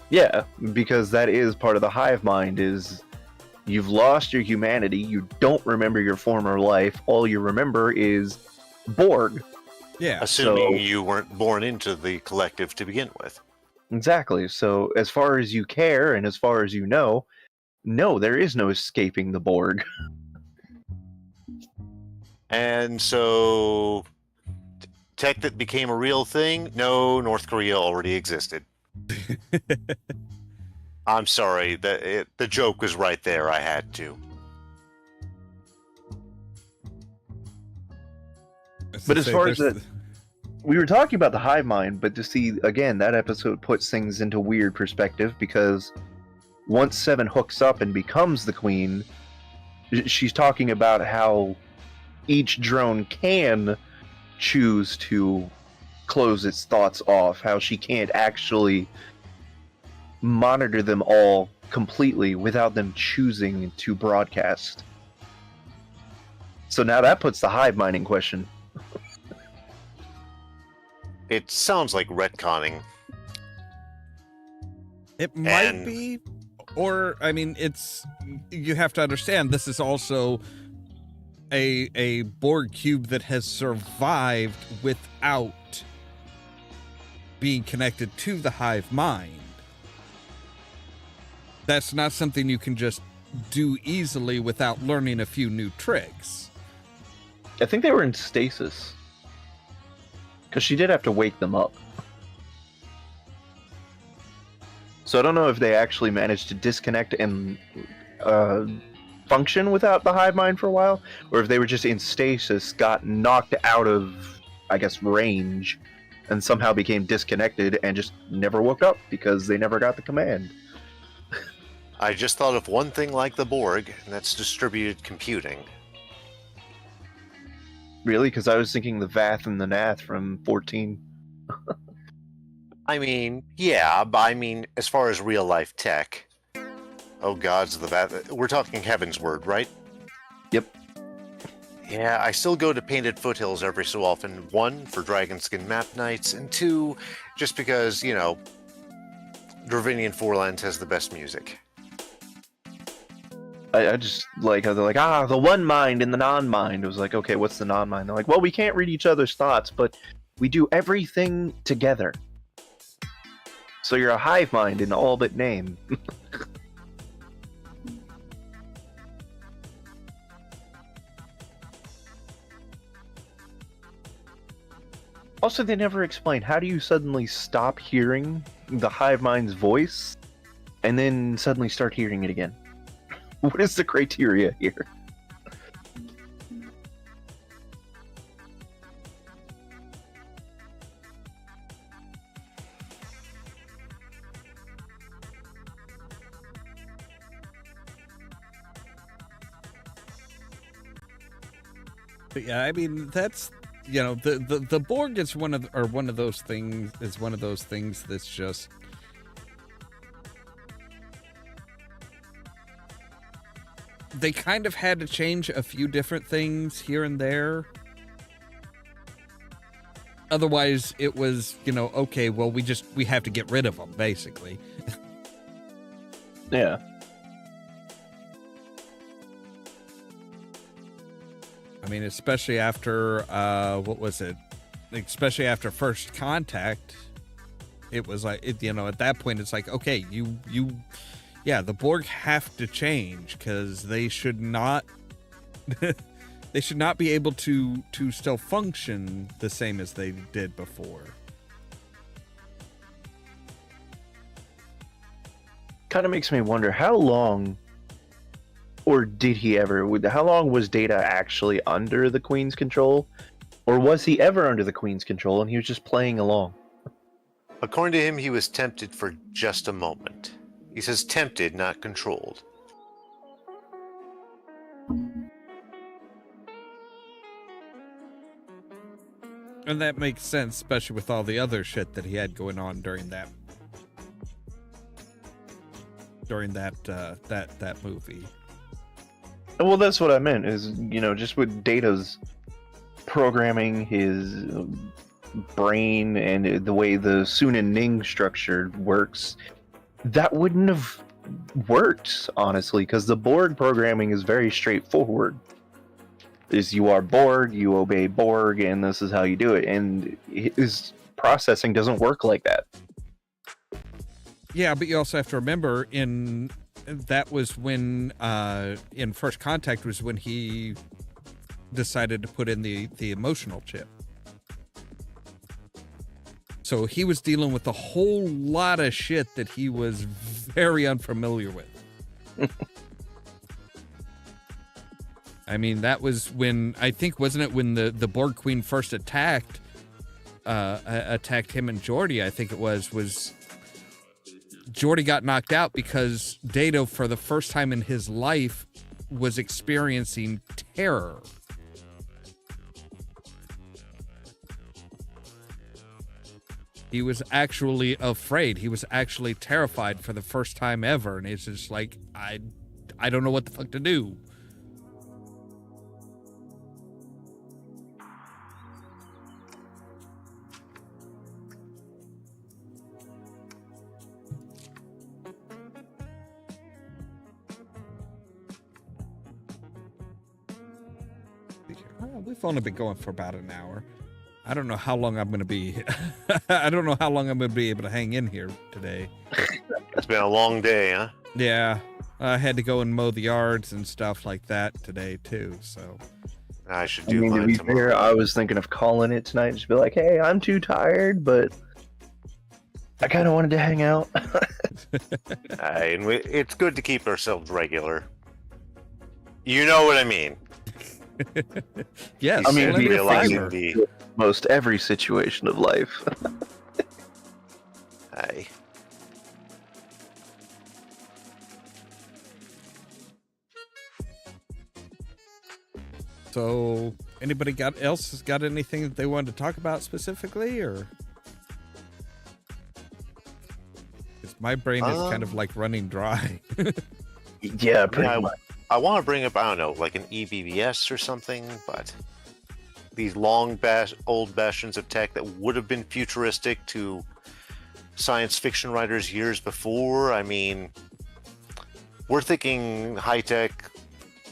Yeah, because that is part of the hive mind, is you've lost your humanity, you don't remember your former life, all you remember is Borg. Yeah. Assuming you weren't born into the collective to begin with. Exactly. So as far as you care and as far as you know, no, there is no escaping the Borg. And so, tech that became a real thing? No, North Korea already existed. I'm sorry, the joke was right there. I had to. But as far as we were talking about the hive mind, but to see, again, that episode puts things into weird perspective, because once Seven hooks up and becomes the queen, she's talking about how each drone can choose to close its thoughts off, how she can't actually monitor them all completely without them choosing to broadcast. So now that puts the hive mind in question. It sounds like retconning. It might be, or, I mean, you have to understand, this is also a Borg cube that has survived without being connected to the hive mind. That's not something you can just do easily without learning a few new tricks. I think they were in stasis, because she did have to wake them up. So I don't know if they actually managed to disconnect and function without the hive mind for a while, or if they were just in stasis, got knocked out of, I guess, range, and somehow became disconnected and just never woke up because they never got the command. I just thought of one thing like the Borg, and that's distributed computing. Really? Because I was thinking the Vath and the Nath from 14. I mean, yeah, but I mean, as far as real life tech, oh gods, the Vath, we're talking Heaven's Word, right? Yep. Yeah, I still go to Painted Foothills every so often. 1, for Dragonskin map nights, and 2, just because, Dravinian Forelands has the best music. I just like how they're like, the one mind and the non-mind. It was like, okay, what's the non-mind? They're like, well, we can't read each other's thoughts, but we do everything together. So you're a hive mind in all but name. Also, they never explain, how do you suddenly stop hearing the hive mind's voice and then suddenly start hearing it again? What is the criteria here? But yeah, I mean, that's, the Borg is one of those things that's just, they kind of had to change a few different things here and there. Otherwise, it was, okay, well, we have to get rid of them, basically. Yeah. I mean, especially after, especially after First Contact, it was like, at that point, it's like, okay, the Borg have to change, because they should not, they should not be able to still function the same as they did before. Kind of makes me wonder, how long, or did he ever, how long was Data actually under the Queen's control? Or was he ever under the Queen's control and he was just playing along? According to him, he was tempted for just a moment. He says tempted, not controlled. And that makes sense, especially with all the other shit that he had going on during that movie. Well, that's what I meant, is, just with Data's programming, his brain, and the way the Sun and Ning structure works, that wouldn't have worked, honestly, because the Borg programming is very straightforward. Is you are Borg, you obey Borg, and this is how you do it. And his processing doesn't work like that. Yeah, but you also have to remember, that was when, in First Contact, was when he decided to put in the emotional chip. So he was dealing with a whole lot of shit that he was very unfamiliar with. I mean, that was when, I think, wasn't it when the Borg Queen first attacked him and Geordi? I think it was Geordi got knocked out because Data, for the first time in his life, was experiencing terror. He was actually afraid. He was actually terrified for the first time ever. And it's just like, I don't know what the fuck to do. We've only been going for about an hour. I don't know how long I'm going to be. I don't know how long I'm going to be able to hang in here today. It's been a long day, huh? Yeah. I had to go and mow the yards and stuff like that today, too. So I should do mine to be tomorrow. fair, I was thinking of calling it tonight and just be like, hey, I'm too tired, but I kind of wanted to hang out. And it's good to keep ourselves regular. You know what I mean. Yes, I mean, plenty of realizing fiber. the Most every situation of life. Aye. So, anybody else has got anything that they wanted to talk about specifically, or? 'Cause my brain is kind of like running dry. Yeah, pretty much. I want to bring up, I don't know, like an EBBS or something, but these long old bastions of tech that would have been futuristic to science fiction writers years before. I mean, we're thinking high tech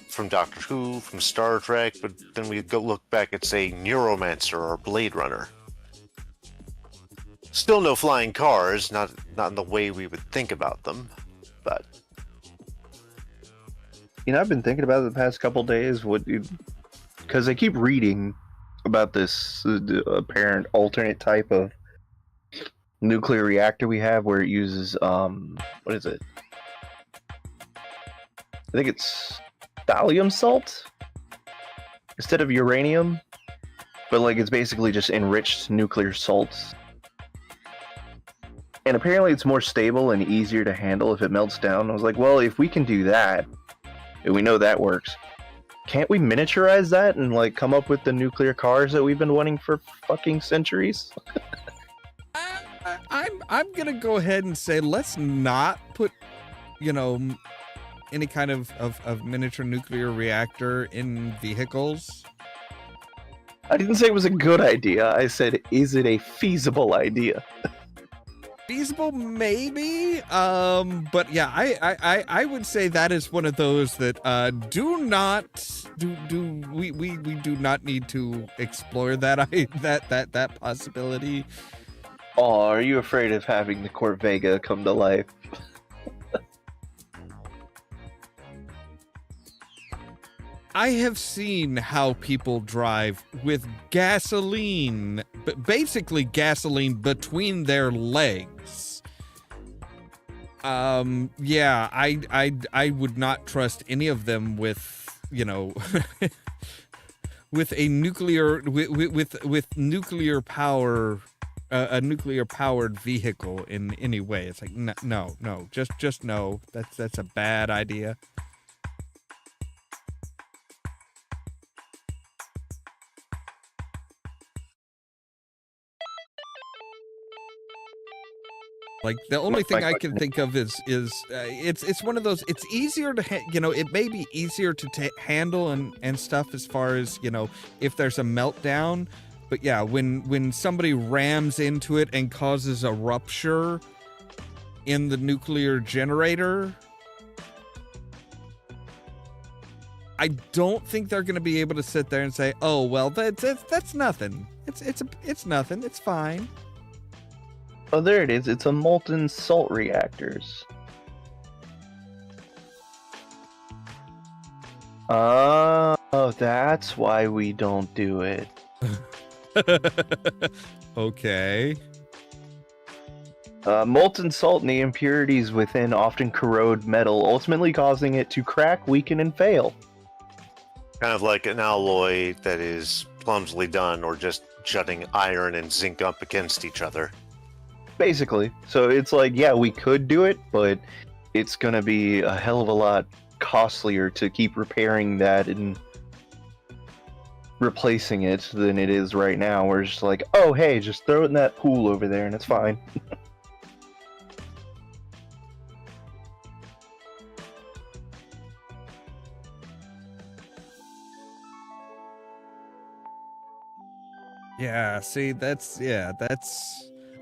from Doctor Who, from Star Trek, but then we go look back at, say, Neuromancer or Blade Runner. Still no flying cars, not in the way we would think about them, but... You know, I've been thinking about it the past couple days, because I keep reading about this apparent alternate type of nuclear reactor we have where it uses, what is it? I think it's thallium salt instead of uranium, but like it's basically just enriched nuclear salts. And apparently it's more stable and easier to handle if it melts down. I was like, well, if we can do that, and we know that works, can't we miniaturize that and like come up with the nuclear cars that we've been wanting for fucking centuries? I'm gonna go ahead and say let's not put, you know, any kind of miniature nuclear reactor in vehicles. I didn't say it was a good idea. I said, is it a feasible idea? Feasible, maybe. But yeah, I would say that is one of those that we do not need to explore that possibility. Oh, are you afraid of having the Corvega come to life? I have seen how people drive with gasoline, basically gasoline between their legs. Yeah, I would not trust any of them with, you know, with a nuclear with nuclear power, a nuclear powered vehicle in any way. It's like no, just no. That's a bad idea. Like the only thing I can think of is it's one of those. It's easier to it may be easier to handle and stuff as far as, you know, if there's a meltdown. But yeah, when somebody rams into it and causes a rupture in the nuclear generator, I don't think they're going to be able to sit there and say, "Oh well, that's nothing. It's nothing. It's fine." Oh, there it is. It's a molten salt reactors. Oh, that's why we don't do it. Okay. Molten salt and the impurities within often corrode metal, ultimately causing it to crack, weaken, and fail. Kind of like an alloy that is clumsily done, or just jutting iron and zinc up against each other. Basically. So it's like, yeah, we could do it, but it's going to be a hell of a lot costlier to keep repairing that and replacing it than it is right now. We're just like, oh, hey, just throw it in that pool over there and it's fine. Yeah, see,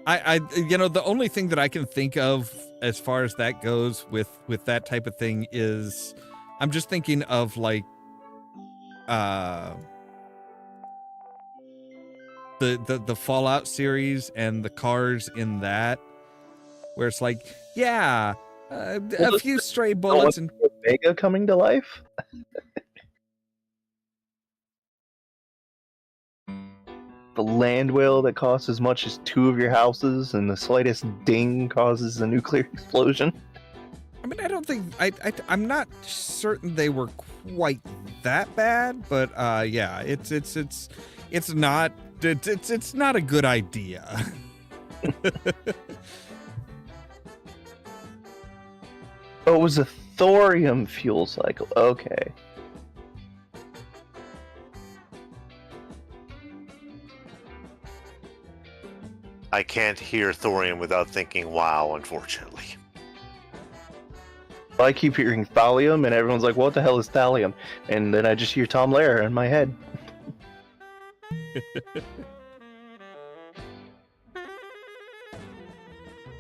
I the only thing that I can think of as far as that goes with that type of thing is I'm just thinking of like the Fallout series and the cars in that, where it's like, yeah, a few stray bullets and Vega coming to life. The land whale that costs as much as 2 of your houses, and the slightest ding causes a nuclear explosion. I mean, I don't think I'm not certain they were quite that bad, but yeah, it's not a good idea. Oh, it was a thorium fuel cycle. Okay. I can't hear thorium without thinking, wow, unfortunately. I keep hearing thallium, and everyone's like, "What the hell is thallium?" And then I just hear Tom Lehrer in my head.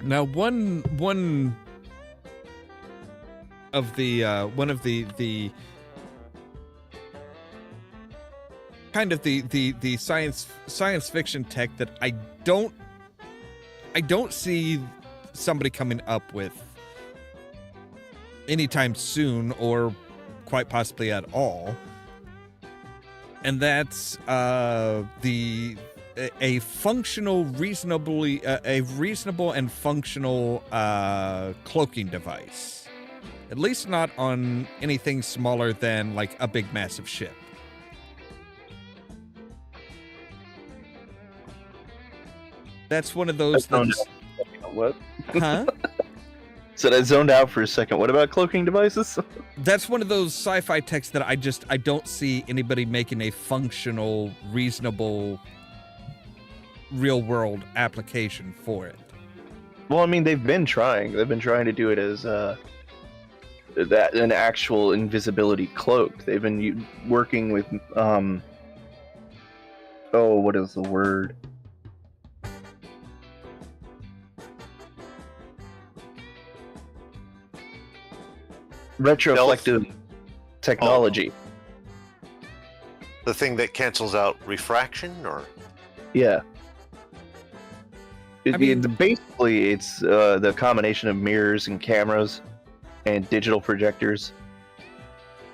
Now, one of the kind of the science fiction tech that I don't see somebody coming up with anytime soon, or quite possibly at all, and that's a functional, a reasonable and functional cloaking device. At least not on anything smaller than like a big massive ship. That's one of those things. What? Huh? So I zoned out for a second. What about cloaking devices? That's one of those sci-fi texts that I don't see anybody making a functional, reasonable, real-world application for it. Well, I mean, they've been trying. They've been trying to do it as an actual invisibility cloak. They've been working with what is the word? Retroflective technology. The thing that cancels out refraction, or Yeah. I mean- Basically, it's the combination of mirrors and cameras and digital projectors.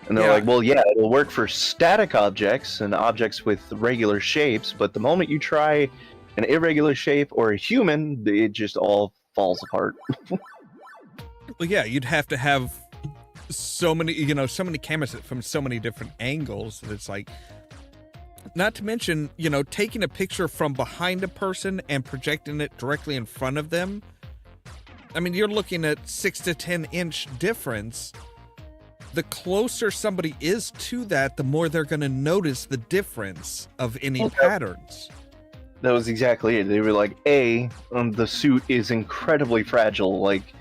And they're Yeah. like, well, yeah, it'll work for static objects and objects with regular shapes, but the moment you try an irregular shape or a human, it just all falls apart. Well, yeah, you'd have to have so many cameras from so many different angles that it's like, not to mention, taking a picture from behind a person and projecting it directly in front of them. I mean, you're looking at 6 to 10 inch difference. The closer somebody is to that, the more they're going to notice the difference of any patterns. That was exactly it. They were like, the suit is incredibly fragile. Like,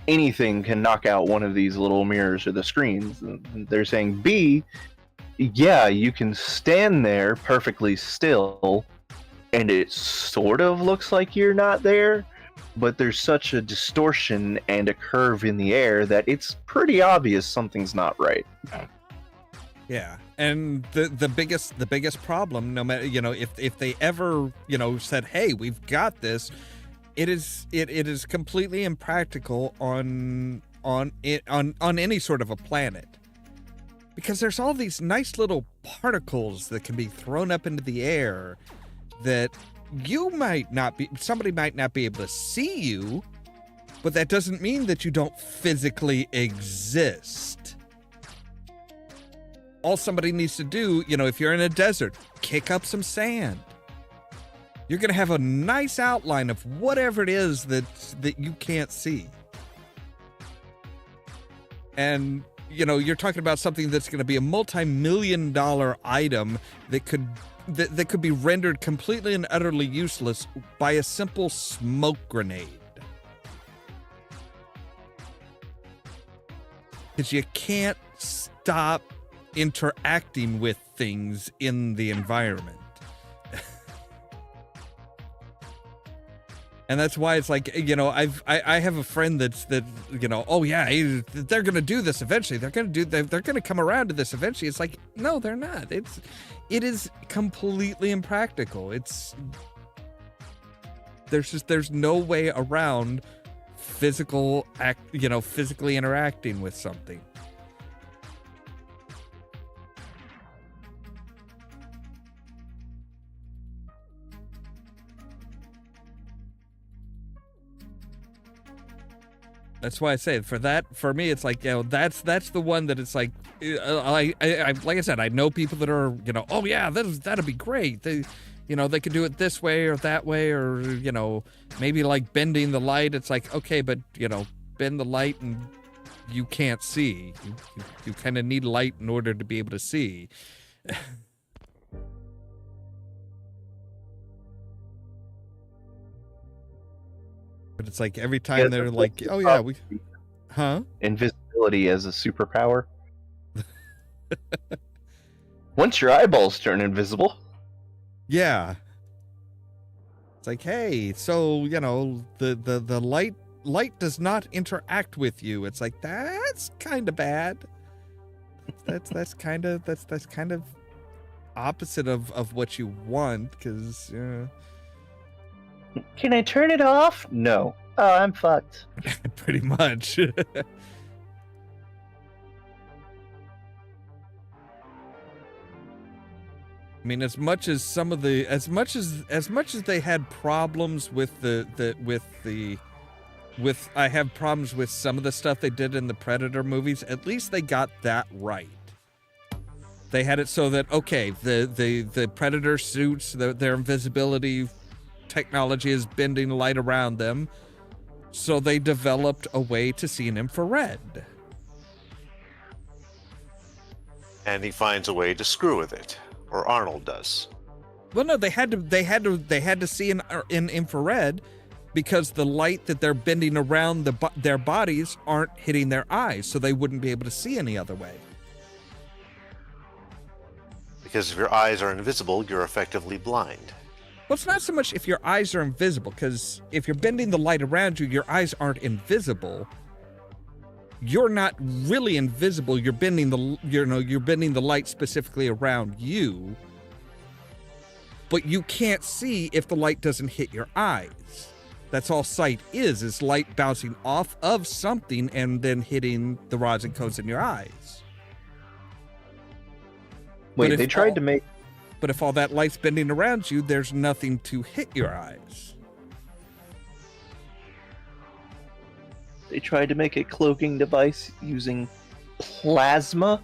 anything can knock out one of these little mirrors or the screens. And they're saying, B, yeah, you can stand there perfectly still, and it sort of looks like you're not there, but there's such a distortion and a curve in the air that it's pretty obvious something's not right. Yeah, and the biggest problem, no matter if they ever said, hey, we've got this, it is completely impractical on any sort of a planet, because there's all these nice little particles that can be thrown up into the air that somebody might not be able to see you, but that doesn't mean that you don't physically exist. All somebody needs to do, if you're in a desert, kick up some sand. You're going to have a nice outline of whatever it is that you can't see. And, you're talking about something that's going to be a multi-million-dollar item that could be rendered completely and utterly useless by a simple smoke grenade. Because you can't stop interacting with things in the environment. And that's why it's like, I have a friend oh yeah, they're going to do this eventually. They're going to come around to this eventually. It's like, no, they're not. It is completely impractical. There's no way around physically interacting with something. That's why I say for me, it's like, that's the one that it's like, I like I said, I know people that are, oh yeah, that'd be great. They could do it this way or that way, or, maybe like bending the light. It's like, okay, but, bend the light and you can't see. You kind of need light in order to be able to see. But it's like every time they're like, oh yeah, Huh? Invisibility as a superpower. Once your eyeballs turn invisible. Yeah. It's like, hey, so, the light does not interact with you. It's like, that's kind of bad. That's kind of opposite of what you want, because Can I turn it off? No. Oh, I'm fucked. pretty much. I mean, as much as they had problems I have problems with some of the stuff they did in the Predator movies, at least they got that right. They had it so that, okay, the Predator suits, their invisibility technology is bending light around them, so they developed a way to see in infrared. And he finds a way to screw with it. Or Arnold does. Well, no, they had to see in infrared, because the light that they're bending around their bodies aren't hitting their eyes, so they wouldn't be able to see any other way. Because if your eyes are invisible, you're effectively blind. Well, it's not so much if your eyes are invisible, because if you're bending the light around you, your eyes aren't invisible. You're not really invisible. You're bending the light specifically around you, but you can't see if the light doesn't hit your eyes. That's all sight is light bouncing off of something and then hitting the rods and cones in your eyes. Wait, they tried to make... But if all that light's bending around you, there's nothing to hit your eyes. They tried to make a cloaking device using plasma?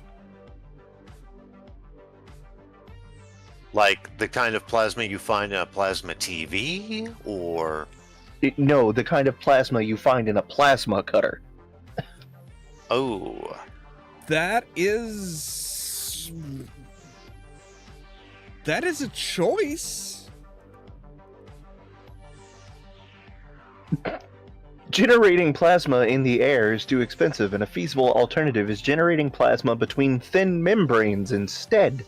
Like the kind of plasma you find in a plasma TV, or... No, the kind of plasma you find in a plasma cutter. Oh. That is a choice. Generating plasma in the air is too expensive, and a feasible alternative is generating plasma between thin membranes instead.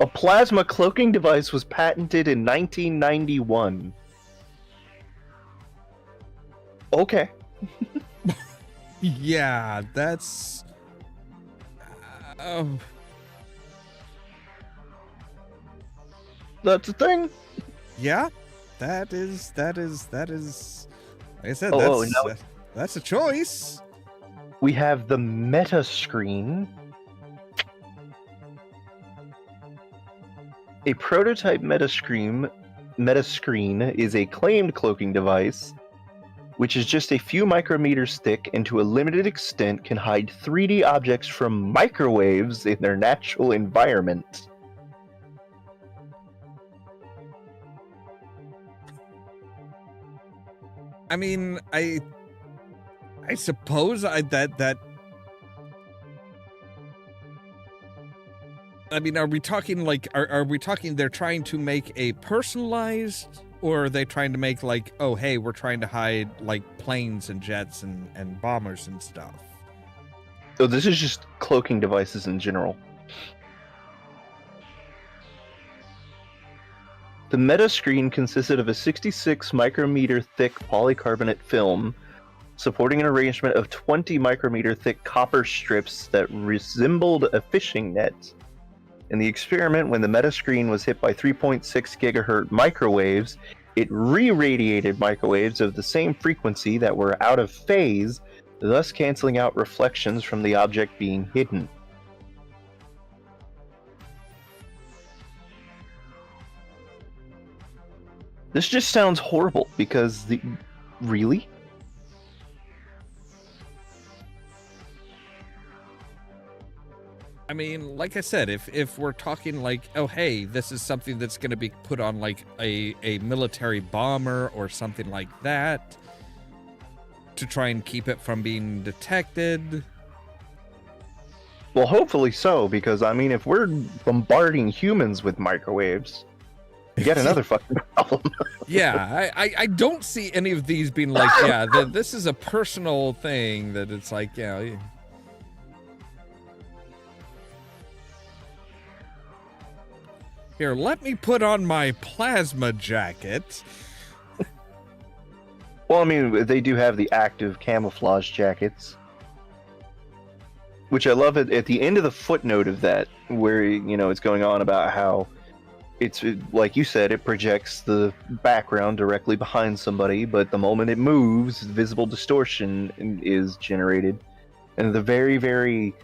A plasma cloaking device was patented in 1991. Okay. Yeah, that's... That's a thing. Yeah, that is. Like I said, that's a choice. We have the meta screen. A prototype meta screen is a claimed cloaking device, which is just a few micrometers thick and to a limited extent can hide 3D objects from microwaves in their natural environment. I mean, I suppose that. I mean, are we talking like? Are we talking? They're trying to make a personalized, or are they trying to make like, oh, hey, we're trying to hide like planes and jets and bombers and stuff? So this is just cloaking devices in general. The meta screen consisted of a 66 micrometer thick polycarbonate film supporting an arrangement of 20 micrometer thick copper strips that resembled a fishing net. In the experiment, when the meta screen was hit by 3.6 gigahertz microwaves, it re-radiated microwaves of the same frequency that were out of phase, thus canceling out reflections from the object being hidden. This just sounds horrible because really? I mean, like I said, if we're talking like, oh, hey, this is something that's going to be put on like a military bomber or something like that to try and keep it from being detected. Well, hopefully so, because I mean, if we're bombarding humans with microwaves, you get another fucking problem. Yeah, I don't see any of these being like, yeah, this is a personal thing that it's like, yeah. Here, let me put on my plasma jacket. Well, I mean, they do have the active camouflage jackets, which I love at the end of the footnote of that, where, you know, it's going on about how it's, like you said, it projects the background directly behind somebody, but the moment it moves, visible distortion is generated. And at the very, very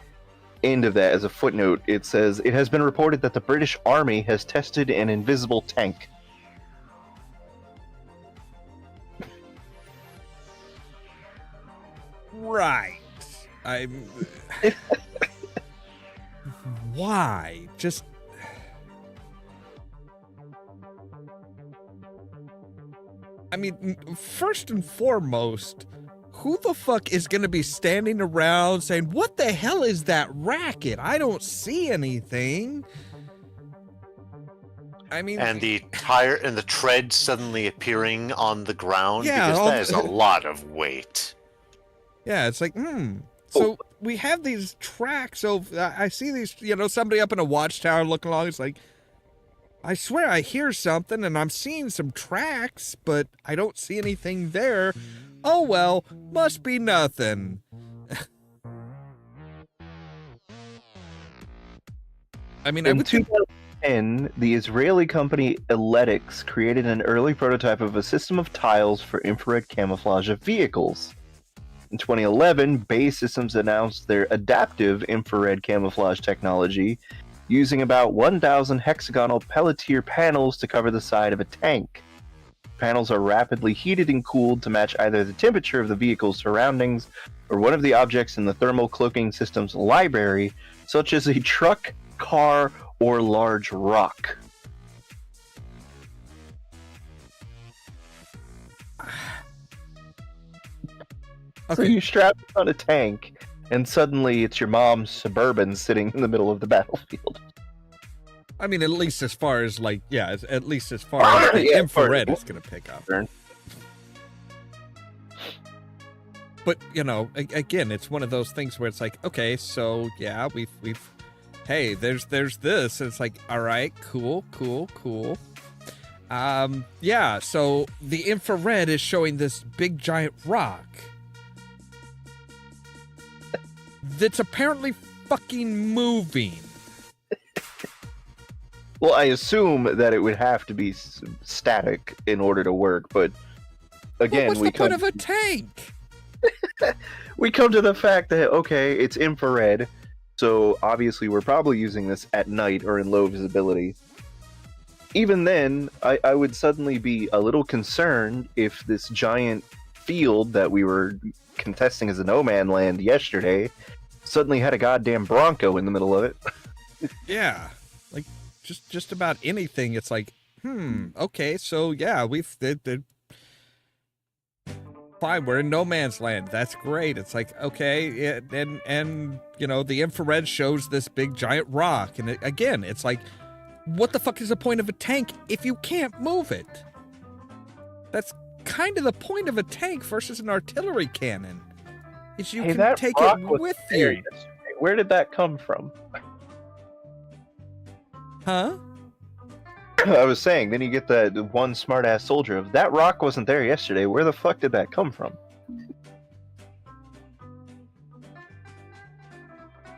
end of that, as a footnote, it says, it has been reported that the British Army has tested an invisible tank. Right. Why? Just... I mean, first and foremost, who the fuck is going to be standing around saying, what the hell is that racket? I don't see anything. I mean... And the tire and the tread suddenly appearing on the ground, yeah, because that is a lot of weight. Yeah, it's like, So we have these tracks of, I see these, you know, somebody up in a watchtower looking along, it's like, I swear I hear something and I'm seeing some tracks, but I don't see anything there. Oh well, must be nothing. I mean, in 2010, the Israeli company Eletics created an early prototype of a system of tiles for infrared camouflage of vehicles. In 2011, Bay Systems announced their adaptive infrared camouflage technology, using about 1,000 hexagonal Peltier panels to cover the side of a tank. Panels are rapidly heated and cooled to match either the temperature of the vehicle's surroundings or one of the objects in the thermal cloaking system's library, such as a truck, car, or large rock. Okay. So you strap it on a tank, and suddenly it's your mom's Suburban sitting in the middle of the battlefield. I mean, at least as far as, like, yeah, at least as far as the infrared is going to pick up. But, you know, again, it's one of those things where it's like, okay, so, yeah, we've hey, there's this. And it's like, all right, cool. Yeah, so the infrared is showing this big giant rock that's apparently fucking moving. Well, I assume that it would have to be static in order to work, but again, what's the point of a tank? We come to the fact that, okay, it's infrared, so obviously we're probably using this at night or in low visibility. Even then, I would suddenly be a little concerned if this giant field that we were contesting as a no man land yesterday suddenly had a goddamn Bronco in the middle of it. Yeah, like just about anything. It's like, okay, so yeah, fine, we're in no man's land. That's great. It's like, okay, and you know, the infrared shows this big giant rock, and again, it's like, what the fuck is the point of a tank if you can't move it? That's kind of the point of a tank versus an artillery cannon. Is you can take it with you. Where did that come from? Huh? I was saying, then you get that one smart-ass soldier of, that rock wasn't there yesterday. Where the fuck did that come from?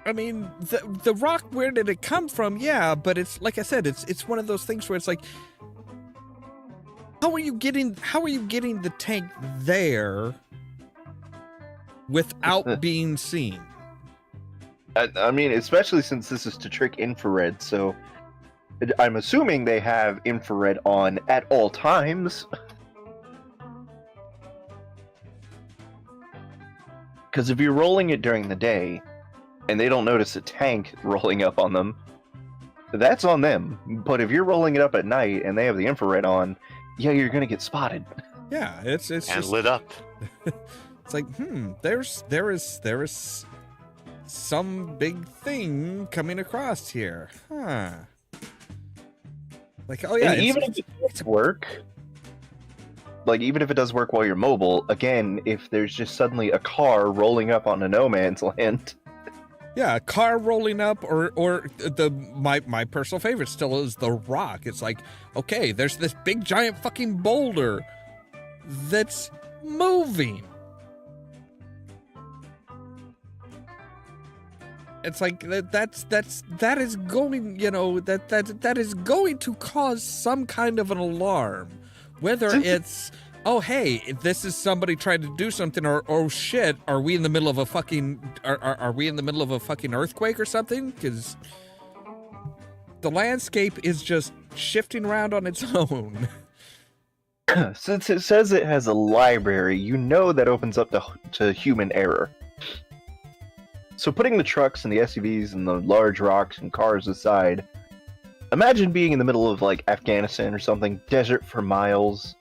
I mean, the rock, where did it come from? Yeah, but it's like I said, it's one of those things where it's like, how are you getting the tank there without being seen? I mean, especially since this is to trick infrared, so I'm assuming they have infrared on at all times. Because if you're rolling it during the day, and they don't notice a tank rolling up on them, that's on them. But if you're rolling it up at night and they have the infrared on, yeah, you're gonna get spotted. Yeah, it's and just lit up. It's like, there is some big thing coming across here, huh? Like, oh yeah, and even if it does work, like, even if it does work while you're mobile, again, if there's just suddenly a car rolling up on a no man's land. Yeah, a car rolling up, or my personal favorite still is the rock. It's like, okay, there's this big giant fucking boulder that's moving. It's like that is going, you know, that is going to cause some kind of an alarm, whether it's, oh hey, this is somebody trying to do something, or oh shit, are we in the middle of a fucking are we in the middle of a fucking earthquake or something? Because the landscape is just shifting around on its own. Since it says it has a library, you know that opens up to human error. So putting the trucks and the SUVs and the large rocks and cars aside, imagine being in the middle of like Afghanistan or something, desert for miles,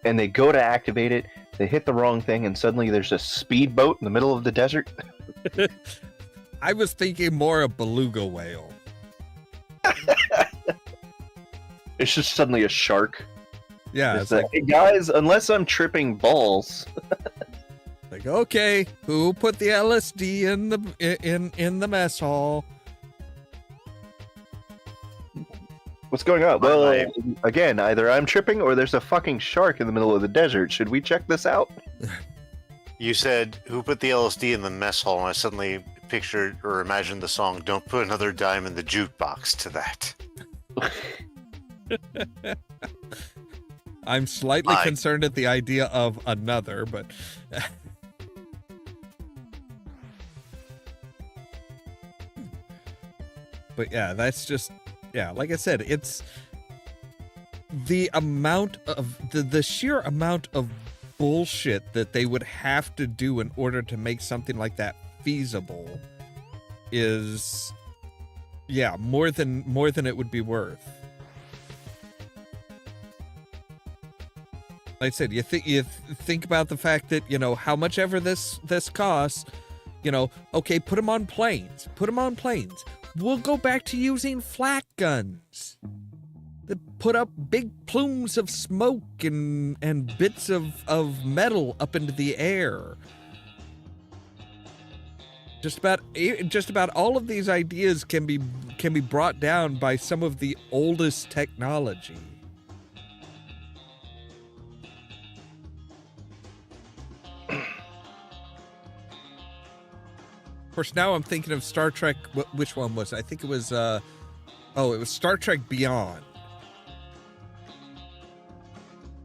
and they go to activate it, they hit the wrong thing, and suddenly there's a speedboat in the middle of the desert. I was thinking more of beluga whale. It's just suddenly a shark. Yeah, it's like, hey guys, unless I'm tripping balls. Like, okay, who put the LSD in the mess hall? What's going on? Well, again, either I'm tripping or there's a fucking shark in the middle of the desert. Should we check this out? You said, who put the LSD in the mess hall? And I suddenly pictured or imagined the song, Don't Put Another Dime in the Jukebox to that. I'm slightly concerned at the idea of another, but... But yeah, that's just, yeah, like I said, it's the amount of, the sheer amount of bullshit that they would have to do in order to make something like that feasible is, yeah, more than it would be worth. Like I said, you think about the fact that, you know, how much ever this costs, you know, okay, put them on planes. We'll go back to using flak guns that put up big plumes of smoke and bits of metal up into the air. Just about all of these ideas can be brought down by some of the oldest technology. Of course, now I'm thinking of Star Trek. Which one was it? I think it was, it was Star Trek Beyond,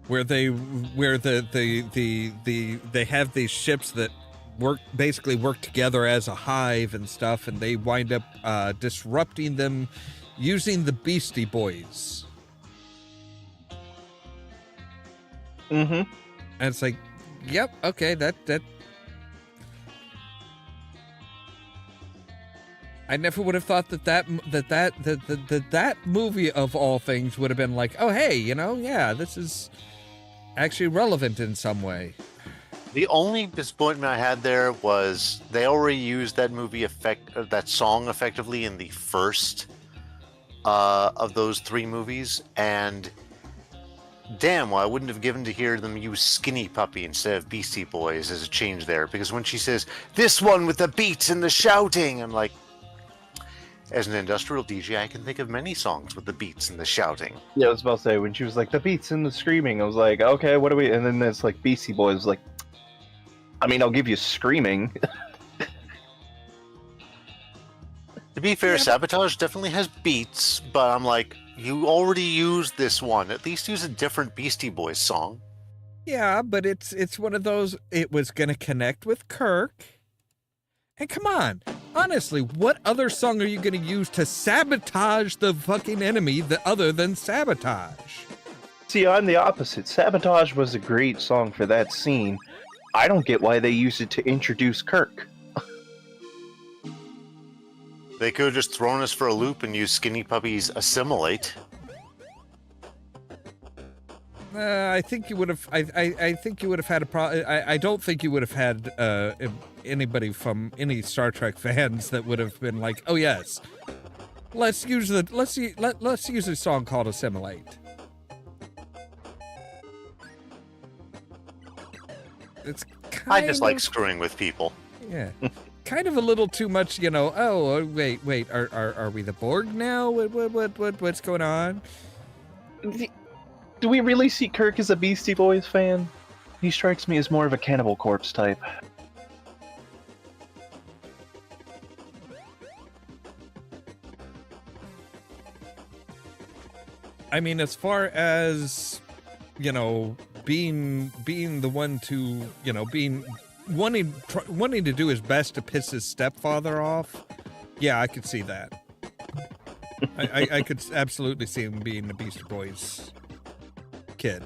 where they have these ships that basically work together as a hive and stuff, and they wind up disrupting them using the Beastie Boys. Mm-hmm. And it's like, yep, okay, that. I never would have thought that movie of all things would have been like, oh hey, you know, yeah, this is actually relevant in some way. The only disappointment I had there was they already used that that song effectively in the first of those three movies, and damn, well, I wouldn't have given to hear them use Skinny Puppy instead of Beastie Boys as a change there, because when she says, this one with the beats and the shouting, I'm like, as an industrial DJ, I can think of many songs with the beats and the shouting. Yeah, I was about to say, when she was like, the beats and the screaming, I was like, okay, what do we... And then it's like, Beastie Boys, like, I mean, I'll give you screaming. To be fair, Sabotage definitely has beats, but I'm like, you already used this one. At least use a different Beastie Boys song. Yeah, but it's one of those, it was going to connect with Kirk. And come on, honestly, what other song are you going to use to sabotage the fucking enemy other than Sabotage? See, I'm the opposite. Sabotage was a great song for that scene. I don't get why they used it to introduce Kirk. They could have just thrown us for a loop and used Skinny Puppy's Assimilate. I think you would have. I think you would have had a problem. I don't think you would have had anybody from any Star Trek fans that would have been like, "Oh yes, let's use a song called Assimilate." it's I kind just like of, screwing with people. yeah, kind of a little too much, you know. Oh, wait, are we the Borg now? What's going on? Do we really see Kirk as a Beastie Boys fan? He strikes me as more of a Cannibal Corpse type. I mean, as far as, you know, being the one to, you know, wanting to do his best to piss his stepfather off, yeah, I could see that. I could absolutely see him being the Beastie Boys kid.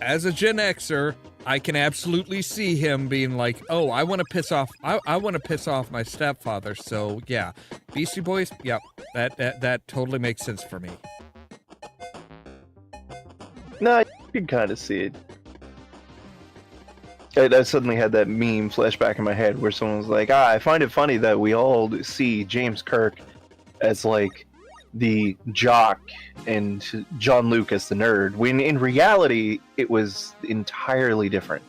As a Gen Xer, I can absolutely see him being like, "Oh, I want to piss off. I want to piss off my stepfather." So yeah, Beastie Boys. Yep, that totally makes sense for me. No, you can kind of see it. I suddenly had that meme flashback in my head where someone was like, I find it funny that we all see James Kirk as like the jock and John Luke as the nerd, when in reality it was entirely different.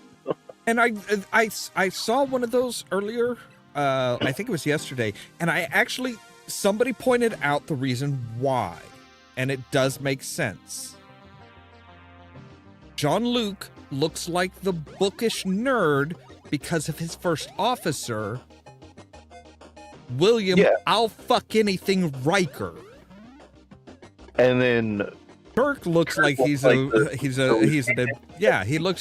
And I saw one of those earlier. I think it was yesterday, and somebody pointed out the reason why, and it does make sense. John Luke looks like the bookish nerd because of his first officer, William I'll fuck anything Riker. And then Kirk looks like he looks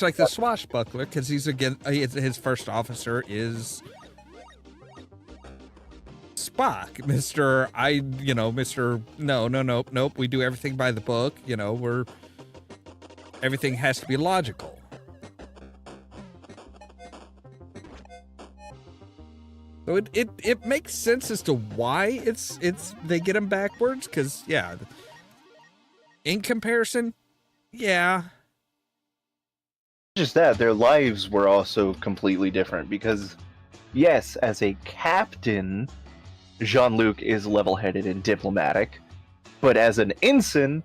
like the swashbuckler because his first officer is Spock, Mr. Nope, we do everything by the book, you know, everything has to be logical. So it makes sense as to why they get him backwards, because yeah, in comparison, yeah. Just that, their lives were also completely different because, yes, as a captain, Jean-Luc is level-headed and diplomatic, but as an ensign,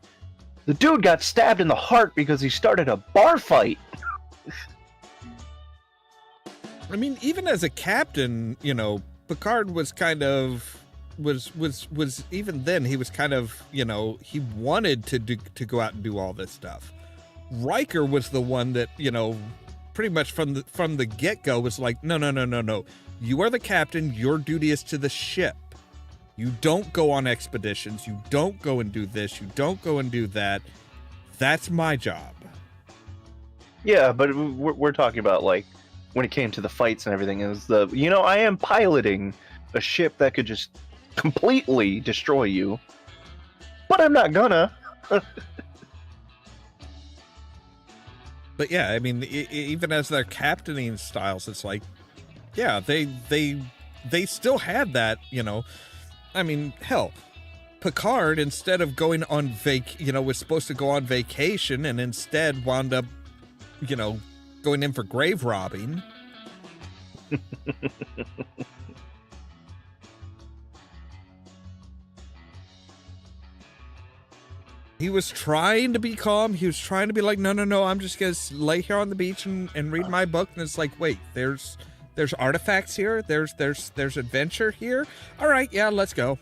the dude got stabbed in the heart because he started a bar fight. I mean, even as a captain, you know, Picard was kind of was even then he was kind of, you know, he wanted to go out and do all this stuff. Riker was the one that, you know, pretty much from the get-go was like, no. You are the captain. Your duty is to the ship. You don't go on expeditions. You don't go and do this. You don't go and do that. That's my job. Yeah, but we're talking about, like, when it came to the fights and everything, it was I am piloting a ship that could just completely destroy you, but I'm not gonna. But yeah, I mean, even as their captaining styles, it's like, yeah, they still had that, you know. I mean, hell, Picard, instead of going on was supposed to go on vacation and instead wound up, you know, going in for grave robbing. He was trying to be calm. He was trying to be like, no, I'm just going to lay here on the beach and read my book. And it's like, wait, there's artifacts here. There's adventure here. All right, yeah, let's go.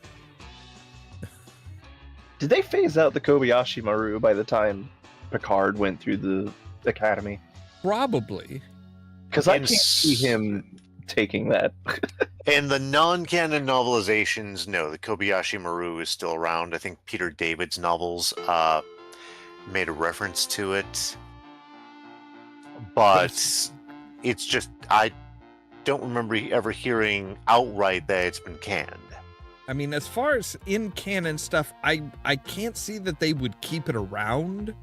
Did they phase out the Kobayashi Maru by the time Picard went through the academy? Probably. Because I can't see him taking that. In the non-canon novelizations, no, the Kobayashi Maru is still around. I think Peter David's novels made a reference to it. But it's just, I don't remember ever hearing outright that it's been canned. I mean, as far as in canon stuff, I can't see that they would keep it around.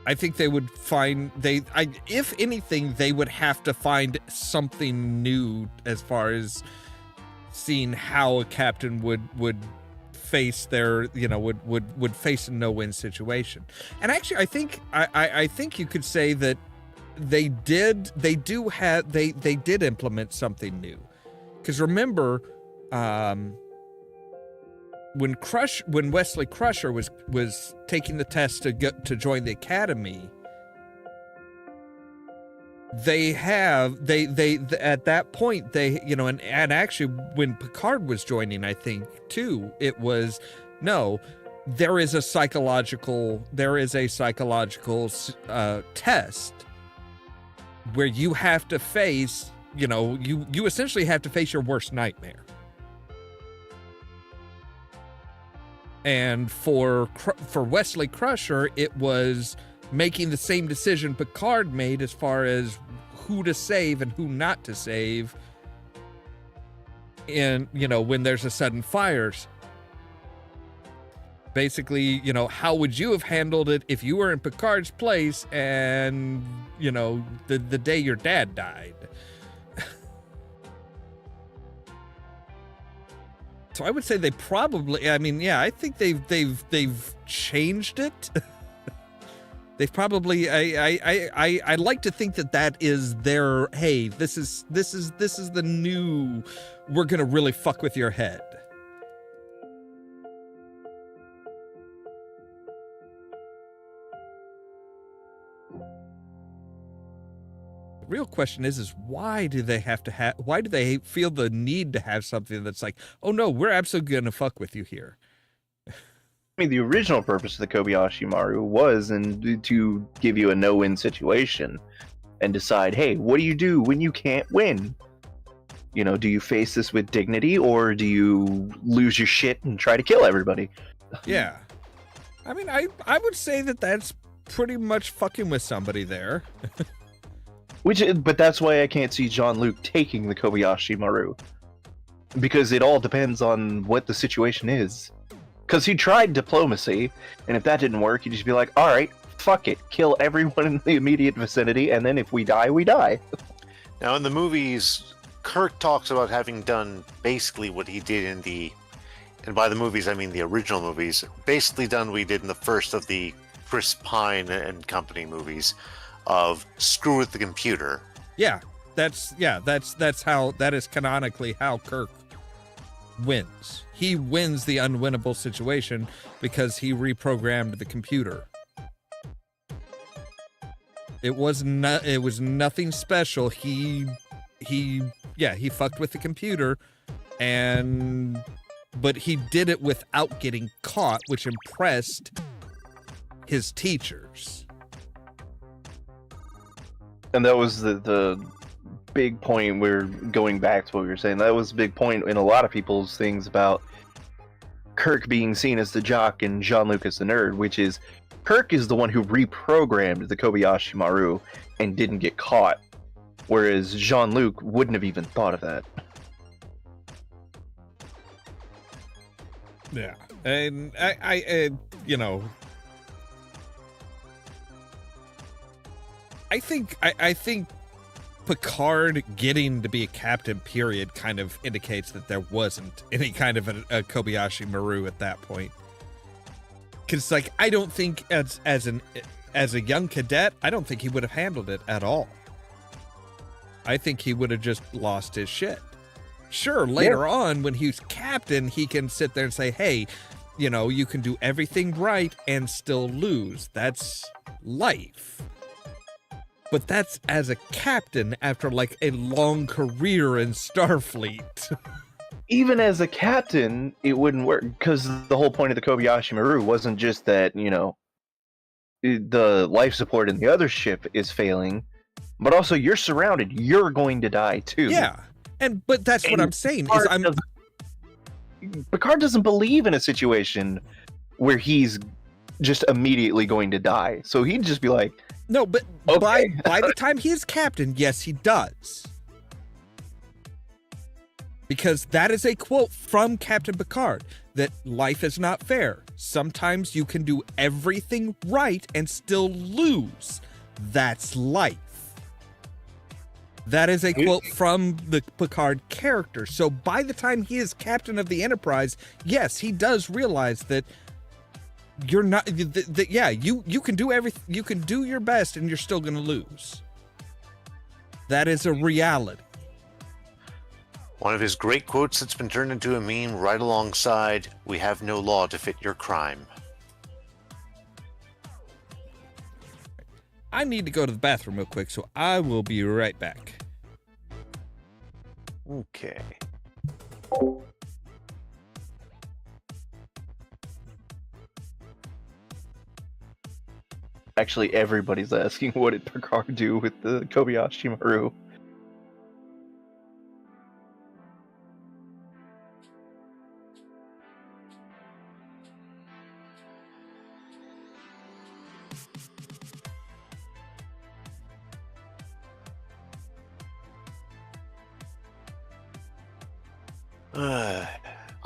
I think they would find if anything, they would have to find something new as far as seeing how a captain would face their, you know, would face a no-win situation. And actually, I think you could say that they did implement something new. Because remember, when Wesley Crusher was taking the test to join the academy, they at that point and actually when Picard was joining, I think too, it was no, there is a psychological test where you have to face, you essentially have to face your worst nightmare. And for Wesley Crusher, it was making the same decision Picard made as far as who to save and who not to save. And, when there's a sudden fires. Basically, how would you have handled it if you were in Picard's place and, the day your dad died? So I would say they probably, I think they've changed it. They've probably, I like to think that is their, hey, this is the new, we're going to really fuck with your head. Real question is why do they feel the need to have something that's like, oh no, we're absolutely gonna fuck with you here? I mean, the original purpose of the Kobayashi Maru was to give you a no-win situation and decide, hey, what do you do when you can't win? Do you face this with dignity or do you lose your shit and try to kill everybody? Yeah. I would say that's pretty much fucking with somebody there. But that's why I can't see Jean-Luc taking the Kobayashi Maru. Because it all depends on what the situation is. Because he tried diplomacy, and if that didn't work, he'd just be like, alright, fuck it, kill everyone in the immediate vicinity, and then if we die, we die. Now in the movies, Kirk talks about having done basically what he did and by the movies I mean the original movies, basically done what he did in the first of the Chris Pine and company movies, of screw with the computer. That's canonically how Kirk wins. He wins the unwinnable situation because he reprogrammed the computer. It was nothing special. He fucked with the computer, but he did it without getting caught, which impressed his teachers. And that was the big point. We're going back to what we were saying. That was a big point in a lot of people's things about Kirk being seen as the jock and Jean-Luc as the nerd, which is Kirk is the one who reprogrammed the Kobayashi Maru and didn't get caught, whereas Jean-Luc wouldn't have even thought of that. Yeah, and I think Picard getting to be a captain, period, kind of indicates that there wasn't any kind of a Kobayashi Maru at that point. Because, I don't think as a young cadet, I don't think he would have handled it at all. I think he would have just lost his shit. Sure, later on, when he's captain, he can sit there and say, hey, you can do everything right and still lose. That's life. But that's as a captain after a long career in Starfleet. Even as a captain, it wouldn't work, because the whole point of the Kobayashi Maru wasn't just that, the life support in the other ship is failing, but also you're surrounded. You're going to die too. Yeah, but that's what I'm saying. Picard doesn't believe in a situation where he's just immediately going to die. So he'd just be like, no, but okay. by the time he is captain, yes, he does. Because that is a quote from Captain Picard, that life is not fair. Sometimes you can do everything right and still lose. That's life. That is a quote from the Picard character. So by the time he is captain of the Enterprise, yes, he does realize that you're not, you can do everything, you can do your best and you're still going to lose. That is a reality. One of his great quotes that's been turned into a meme right alongside, "We have no law to fit your crime." I need to go to the bathroom real quick, so I will be right back. Okay. Actually, everybody's asking what did Picard do with the Kobayashi Maru.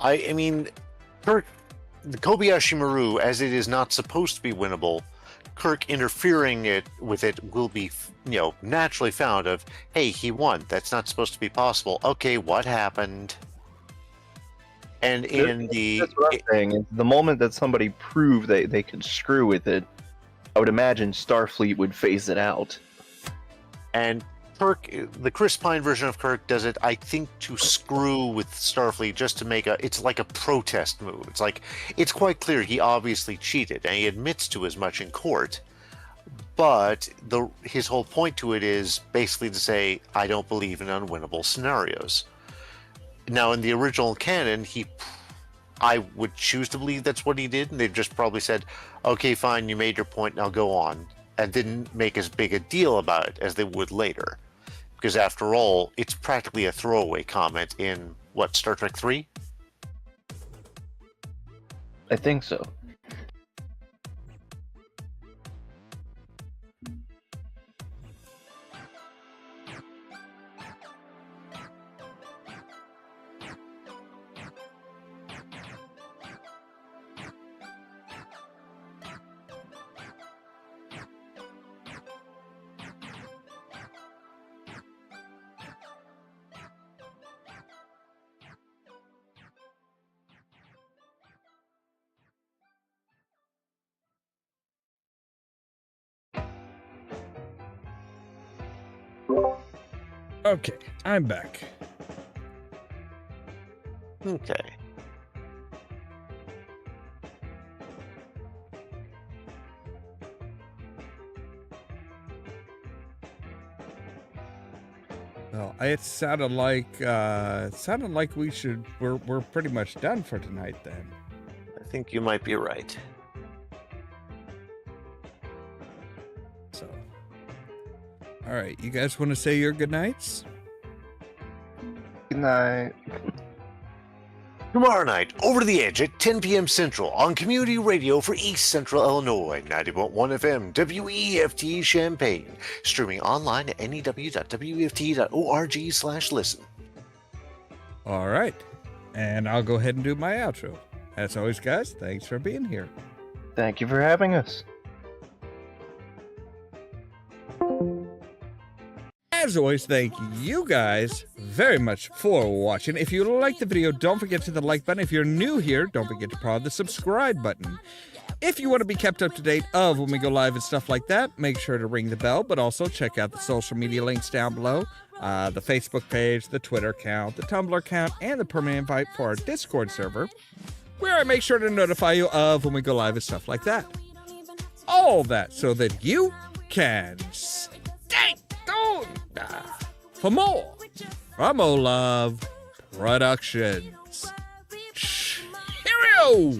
I mean, Kirk, the Kobayashi Maru, as it is not supposed to be winnable, Kirk interfering with it will be, naturally found of, hey, he won. That's not supposed to be possible. Okay, what happened? And That's what I'm saying. Is the moment that somebody proved they could screw with it, I would imagine Starfleet would phase it out. And Kirk, the Chris Pine version of Kirk does it, I think, to screw with Starfleet, just to make it's like a protest move. It's like, it's quite clear he obviously cheated, and he admits to as much in court. But his whole point to it is basically to say, I don't believe in unwinnable scenarios. Now, in the original canon, I would choose to believe that's what he did, and they've just probably said, okay, fine, you made your point, now go on, and didn't make as big a deal about it as they would later. Because after all, it's practically a throwaway comment in, Star Trek 3? I think so. Okay, I'm back. Okay. Well, it sounded like we're pretty much done for tonight then. I think you might be right. So, all right, you guys want to say your good nights? Good night. Tomorrow night, Over to the Edge at 10 p.m. Central on Community Radio for East Central Illinois, 90.1 FM, WEFT Champaign, streaming online at new.weft.org/listen. All right, and I'll go ahead and do my outro. As always, guys, thanks for being here. Thank you for having us. As always, thank you guys very much for watching. If you like the video, don't forget to hit the like button. If you're new here, don't forget to prod the subscribe button. If you want to be kept up to date of when we go live and stuff like that, make sure to ring the bell, but also check out the social media links down below. The Facebook page, the Twitter account, the Tumblr account, and the permanent invite for our Discord server, where I make sure to notify you of when we go live and stuff like that. All that so that you can stay tuned for more from Ollamh Productions. Cheerio!